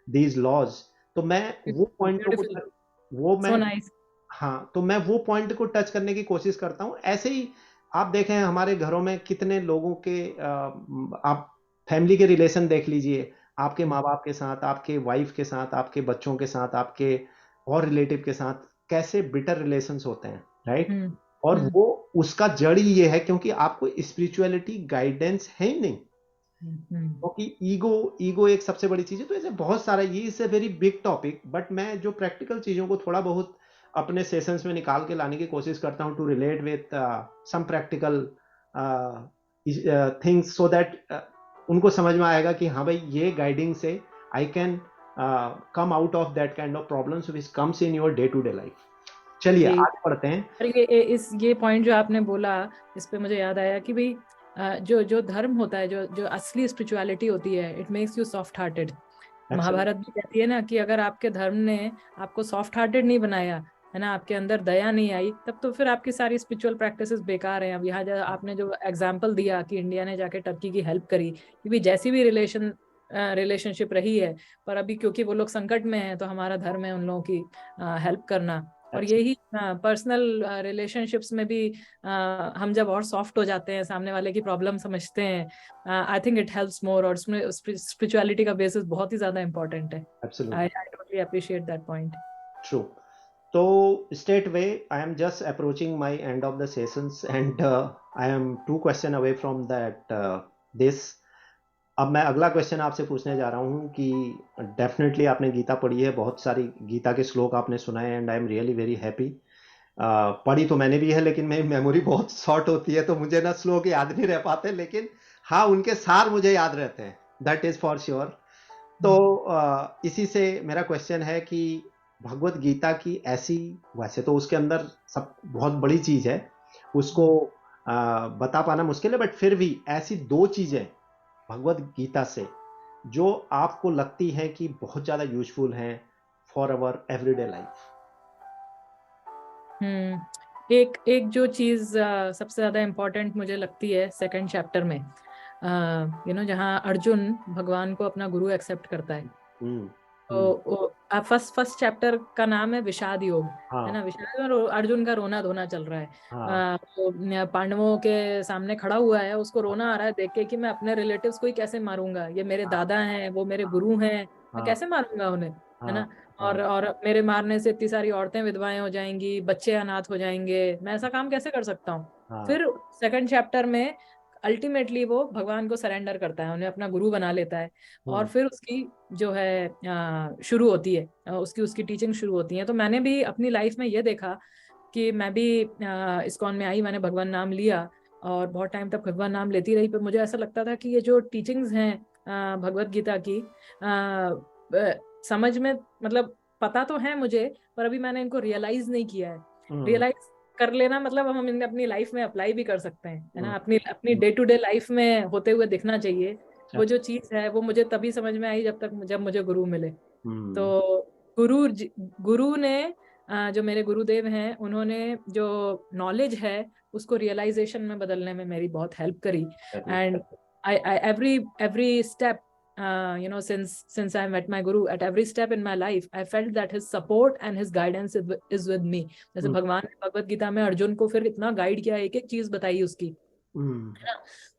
Speaker 2: these laws. तो मैं वो पॉइंट को
Speaker 1: So nice.
Speaker 2: हाँ, तो मैं वो पॉइंट को टच करने की कोशिश करता हूँ। ऐसे ही आप देखें हमारे घरों में कितने लोगों के आप फैमिली के रिलेशन देख लीजिए, आपके माँ बाप के साथ, आपके वाइफ के साथ, आपके बच्चों के साथ, आपके और रिलेटिव के साथ कैसे बिटर रिलेशंस होते हैं, राइट? और वो उसका जड़ ही ये है क्योंकि आपको स्पिरिचुअलिटी गाइडेंस है ही नहीं, क्योंकि ईगो एक सबसे बड़ी चीज है। तो ऐसे बहुत सारा, ये is a very big topic, but मैं जो प्रैक्टिकल चीजों को थोड़ा बहुत अपने सेशंस में निकाल के लाने की कोशिश करता हूँ to relate with some practical things, so that उनको समझ में आएगा कि हाँ भाई ये गाइडिंग से I can come out of that kind of problems which comes in your day to day life. चलिए आगे बढ़ते हैं।
Speaker 1: और ये पॉइंट जो आपने बोला, इस पे मुझे याद आया कि भाई जो धर्म होता है, जो असली स्पिरिचुअलिटी होती है, it makes you soft hearted. Mahabharata भी कहती है ना कि अगर आपके धर्म ने आपको सॉफ्ट हार्टेड नहीं बनाया है ना, आपके अंदर दया नहीं आई, तब तो फिर आपकी सारी स्पिरिचुअल प्रैक्टिसेस बेकार हैं। अब यहाँ आपने जो एग्जांपल दिया कि इंडिया ने जाके टर्की की हेल्प करी, कि भी जैसी भी रिलेशनशिप रही है, पर अभी क्योंकि वो लोग संकट में हैं तो हमारा धर्म है उन लोगों की हेल्प करना। और यही पर्सनल रिलेशनशिप्स में भी हम जब और सॉफ्ट हो जाते हैं, सामने वाले की प्रॉब्लम समझते हैं, आई थिंक इट हेल्प्स मोर। और उसमें स्पिरिचुअलिटी का बेसिस बहुत ही ज्यादा इंपॉर्टेंट है। I totally appreciate that point.
Speaker 2: True. तो straight away I am just approaching my end of the sessions and I am 2 question away from that this। अब मैं अगला क्वेश्चन आपसे पूछने जा रहा हूँ कि डेफिनेटली आपने गीता पढ़ी है, बहुत सारी गीता के श्लोक आपने सुनाए and I am really very happy. पढ़ी तो मैंने भी है, लेकिन मेरी मेमोरी बहुत शॉर्ट होती है तो मुझे ना श्लोक याद नहीं रह पाते, लेकिन हाँ उनके सार मुझे याद रहते हैं, दैट इज फॉर श्योर। तो इसी से मेरा क्वेश्चन है कि भगवत गीता की ऐसी, वैसे तो उसके अंदर सब बहुत बड़ी चीज है, उसको बता पाना मुश्किल है, बट फिर भी ऐसी 2 चीजें भगवत गीता से जो आपको लगती है कि बहुत ज्यादा यूजफुल हैं फॉर अवर एवरीडे लाइफ।
Speaker 1: एक जो चीज सबसे ज्यादा इम्पोर्टेंट मुझे लगती है सेकंड चैप्टर में, जहाँ अर्जुन भगवान को अपना गुरु एक्सेप्ट करता है। तो फर्स्ट चैप्टर का नाम है विषाद योग, है ना। विषाद में अर्जुन का रोना धोना चल रहा है। तो पांडवों के सामने खड़ा हुआ है, उसको रोना आ रहा है देख के कि मैं अपने रिलेटिव्स को ही कैसे मारूंगा, ये मेरे दादा हैं, वो मेरे गुरु हैं, मैं कैसे मारूंगा उन्हें, है ना। और मेरे मारने से इतनी सारी औरतें विधवाएं हो जाएंगी, बच्चे अनाथ हो जाएंगे, मैं ऐसा काम कैसे कर सकता हूँ। फिर सेकंड चैप्टर में अल्टीमेटली वो भगवान को सरेंडर करता है, उन्हें अपना गुरु बना लेता है, और फिर उसकी जो है शुरू होती है, उसकी टीचिंग शुरू होती है। तो मैंने भी अपनी लाइफ में ये देखा कि मैं भी इस्कॉन में आई, मैंने भगवान नाम लिया और बहुत टाइम तक भगवान नाम लेती रही, पर मुझे ऐसा लगता था कि ये जो टीचिंग्स हैं भगवत गीता की, समझ में, मतलब पता तो है मुझे, पर अभी मैंने इनको रियलाइज नहीं किया है। रियलाइज कर लेना मतलब हम इन्हें अपनी लाइफ में अप्लाई भी कर सकते हैं, है ना। अपनी डे टू डे लाइफ में होते हुए दिखना चाहिए। वो जो चीज है वो मुझे तभी समझ में आई जब मुझे गुरु मिले। तो गुरु ने, जो मेरे गुरुदेव हैं, उन्होंने जो नॉलेज है उसको रियलाइजेशन में बदलने में मेरी बहुत हेल्प करी। And I every step, since I met my guru, at every step in my life I felt that his support and his guidance is with me। जैसे भगवान ने भगवत गीता में अर्जुन को फिर इतना गाइड किया, एक एक चीज बताई उसकी, है ना।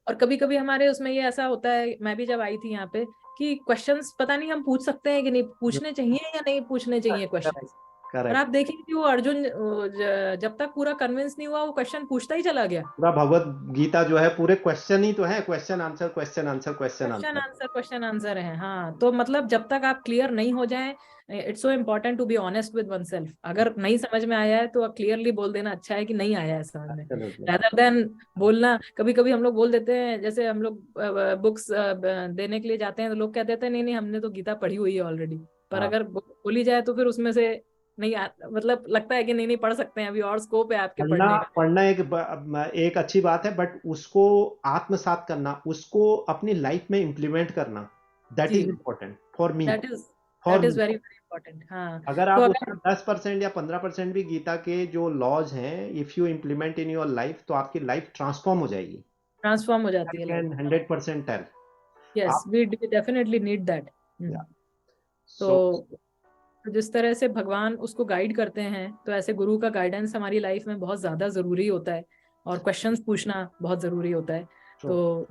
Speaker 1: और कभी कभी हमारे उसमें ये ऐसा होता है, मैं भी जब आई थी यहाँ पे, कि क्वेश्चंस पता नहीं हम पूछ सकते हैं कि नहीं, पूछने चाहिए या नहीं पूछने चाहिए क्वेश्चन। और आप देखिए कि वो अर्जुन जब तक पूरा कन्विंस नहीं हुआ, वो क्वेश्चन पूछता ही चला गया।
Speaker 2: पूरा भगवत गीता जो है पूरे क्वेश्चन ही तो है, question answer question answer question answer
Speaker 1: question answer है। हाँ, तो मतलब जब तक आप क्लियर नहीं हो जाए, it's so important to be honest with oneself. अगर नहीं समझ में आया है तो क्लियरली बोल देना अच्छा है कि नहीं आया है समझ में, rather than बोलना। कभी कभी हम लोग बोल देते हैं, जैसे हम लोग बुक्स देने के लिए जाते हैं तो लोग कह देते हैं नहीं नहीं हमने तो गीता पढ़ी हुई है ऑलरेडी, पर अगर बोली जाए तो फिर उसमें से नहीं मतलब लगता है कि नहीं पढ़ सकते हैं, अभी और स्कोप है आपके पढ़ने का।
Speaker 2: पढ़ना एक अच्छी बात है, बट उसको आत्मसात करना, उसको अपनी लाइफ में इम्प्लीमेंट करना, that is important for me.
Speaker 1: That is very very important. हाँ,
Speaker 2: अगर आप उसमें 10% या 15% भी गीता के जो लॉज हैं if you implement in your life, तो आपकी लाइफ ट्रांसफॉर्म हो जाएगी,
Speaker 1: ट्रांसफॉर्म हो जाती है।
Speaker 2: 100% टेल।
Speaker 1: Yes, we definitely need that. तो जिस तरह से भगवान उसको गाइड करते हैं, तो ऐसे गुरु का गाइडेंस हमारी लाइफ में बहुत ज्यादा जरूरी होता है, और क्वेश्चंस पूछना बहुत जरूरी होता है। तो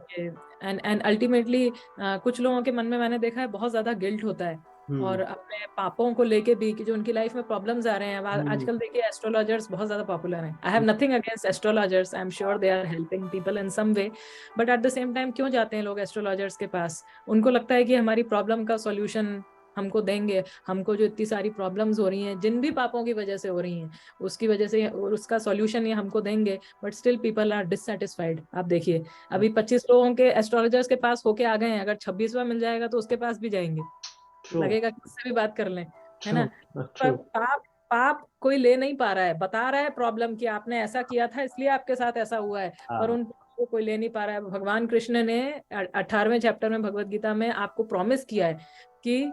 Speaker 1: एंड अल्टीमेटली कुछ लोगों के मन में मैंने देखा है बहुत ज्यादा गिल्ट होता है, और अपने पापों को लेके भी, कि जो उनकी लाइफ में प्रॉब्लम्स आ रहे हैं। आजकल देखिए एस्ट्रोलॉजर्स बहुत ज्यादा पॉपुलर हैं। I have nothing against astrologers, I am sure they are helping people in some way, but at the same time क्यों जाते हैं लोग एस्ट्रोलॉजर्स के पास? उनको लगता है कि हमारी प्रॉब्लम का सॉल्यूशन हमको देंगे, हमको जो इतनी सारी प्रॉब्लम्स हो रही हैं, जिन भी पापों की वजह से हो रही हैं, उसकी वजह से उसका सॉल्यूशन ये हमको देंगे, but still people are dissatisfied. आप देखिए, अभी 25 लोगों के एस्ट्रोलॉजर्स के पास होके आ गए हैं, अगर 26वां मिल जाएगा तो उसके पास भी जाएंगे, लगेगा किससे भी बात कर लें, है ना। पर पाप पाप कोई ले नहीं पा रहा है, बता रहा है प्रॉब्लम कि आपने ऐसा किया था इसलिए आपके साथ ऐसा हुआ है, पर उन को कोई ले नहीं पा रहा है। भगवान कृष्ण ने 18वें चैप्टर में भगवत गीता में आपको प्रॉमिस किया है कि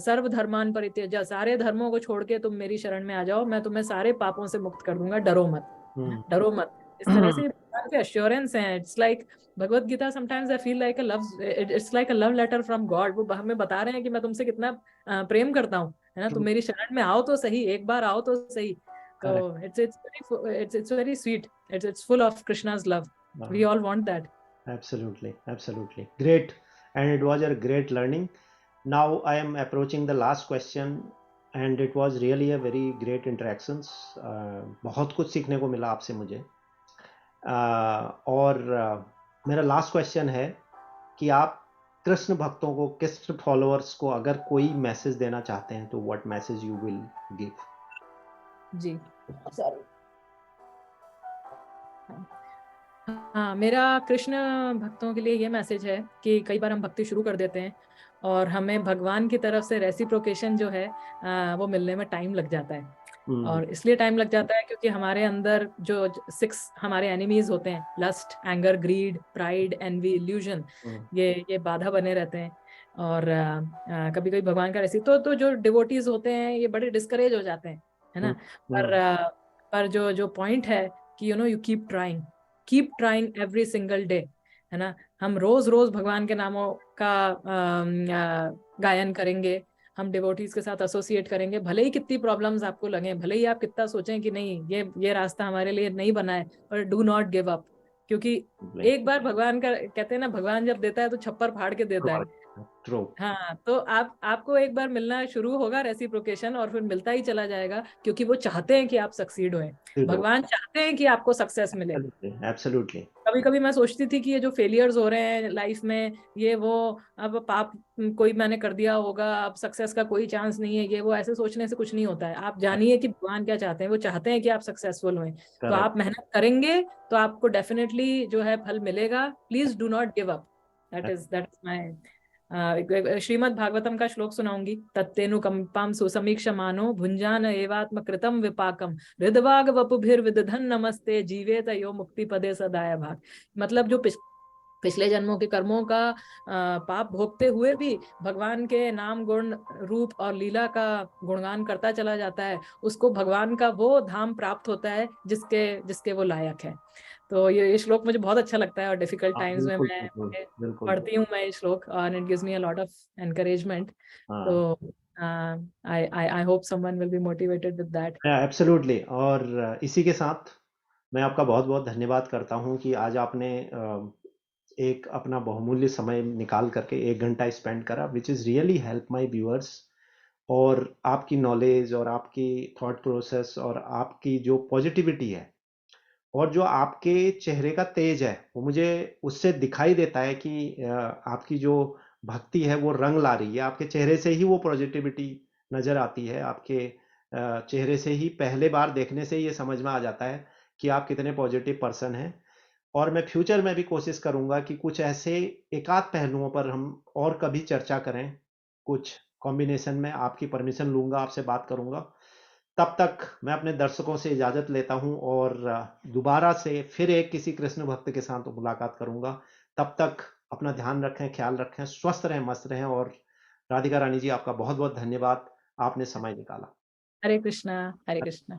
Speaker 1: सर्व धर्मान परित्यज्य, सारे धर्मों को छोड़ के तुम मेरी शरण में आ जाओ, मैं तुम्हें सारे पापों से मुक्त कर दूंगा, डरो मत, डरो मत। इस तरह से भगवान के अश्योरेंस हैं। It's like Bhagavad Gita sometimes I feel like a love, it's like a love letter from God. वो हमें बता रहे हैं कि मैं तुमसे कितना प्रेम करता हूँ, है ना। तुम मेरी शरण में आओ तो सही, एक बार आओ तो सही। तो it's very sweet. It's full of Krishna's love. We all want that.
Speaker 2: Absolutely great, and it was a great learning. Now I am approaching the last question, and it was really a very great interactions. बहुत कुछ सीखने को मिला आपसे मुझे। और मेरा लास्ट क्वेश्चन है कि आप कृष्ण भक्तों को, कृष्ण फॉलोअर्स को अगर कोई मैसेज देना चाहते हैं तो what message you will give?
Speaker 1: जी सॉरी, हाँ, मेरा कृष्ण भक्तों के लिए ये मैसेज है कि कई बार हम भक्ति शुरू कर देते हैं और हमें भगवान की तरफ से रेसिप्रोकेशन जो है वो मिलने में टाइम लग जाता है। और इसलिए टाइम लग जाता है क्योंकि हमारे अंदर जो 6 हमारे एनिमीज होते हैं, lust, anger, greed, pride, envy, illusion, ये बाधा बने रहते हैं। और कभी कभी भगवान का रेसिप तो जो डिवोटीज होते हैं ये बड़े डिस्करेज हो जाते हैं, है ना। पर जो पॉइंट है कि you keep trying every single day, है ना। हम रोज रोज भगवान के नामों का गायन करेंगे, हम डिवोटीज के साथ एसोसिएट करेंगे, भले ही कितनी प्रॉब्लम्स आपको लगे, भले ही आप कितना सोचें कि नहीं ये रास्ता हमारे लिए नहीं बना है, पर डू नॉट गिव अप। क्योंकि एक बार भगवान का, कहते हैं ना, भगवान जब देता है तो छप्पर फाड़ के देता है। हाँ, तो आपको एक बार मिलना शुरू होगा रेसिप्रोकेशन, और फिर मिलता ही चला जाएगा, क्योंकि वो चाहते हैं कि आप सक्सीड होएं। भगवान चाहते हैं कि आपको सक्सेस मिले।
Speaker 2: एब्सोल्युटली।
Speaker 1: कभी कभी मैं सोचती थी कि ये जो फेलियर्स हो रहे हैं लाइफ में, ये वो, अब पाप कोई मैंने कर दिया होगा, अब सक्सेस का कोई चांस नहीं है, ये वो, ऐसे सोचने से कुछ नहीं होता है। आप जानिए कि भगवान क्या चाहते हैं। वो चाहते हैं कि आप सक्सेसफुल हों, तो आप मेहनत करेंगे तो आपको डेफिनेटली जो है फल मिलेगा। Please do not give up. That is my Shrimad Bhagavatam का श्लोक सुनाऊंगी। तत्तेनु कंपाम सुसमीक्षमानो भुंजान एवात्म कृतम विपाकम हृदवाग वपुभिर्विदधन नमस्ते जीवेत यो मुक्ति पदे सदाय भाग। मतलब जो पिछले जन्मों के कर्मों का पाप भोगते हुए भी भगवान के नाम, गुण, रूप और लीला का गुणगान करता चला जाता है, उसको भगवान का वो धाम प्राप्त होता है जिसके वो लायक है। तो ये श्लोक मुझे बहुत अच्छा लगता है, और डिफिकल्ट टाइम्स में मैं पढ़ती हूँ मैं ये श्लोक, और it gives me a lot of encouragement. तो I hope someone will be motivated with that.
Speaker 2: Absolutely. और इसी के साथ मैं आपका बहुत बहुत धन्यवाद करता हूं कि आज आपने एक अपना बहुमूल्य समय निकाल करके 1 घंटा स्पेंड करा, which is really help my viewers. और आपकी नॉलेज और आपकी थॉट प्रोसेस और आपकी जो पॉजिटिविटी है और जो आपके चेहरे का तेज है, वो मुझे उससे दिखाई देता है कि आपकी जो भक्ति है वो रंग ला रही है। आपके चेहरे से ही वो पॉजिटिविटी नज़र आती है। आपके चेहरे से ही, पहले बार देखने से ही ये समझ में आ जाता है कि आप कितने पॉजिटिव पर्सन हैं। और मैं फ्यूचर में भी कोशिश करूंगा कि कुछ ऐसे एकाध पहलुओं पर हम और कभी चर्चा करें, कुछ कॉम्बिनेशन में। आपकी परमिशन लूंगा, आपसे बात करूंगा। तब तक मैं अपने दर्शकों से इजाजत लेता हूं, और दोबारा से फिर एक किसी कृष्ण भक्त के साथ मुलाकात करूंगा। तब तक अपना ध्यान रखें, ख्याल रखें, स्वस्थ रहें, मस्त रहें। और राधिका रानी जी, आपका बहुत बहुत धन्यवाद, आपने समय निकाला।
Speaker 1: हरे कृष्णा, हरे कृष्णा।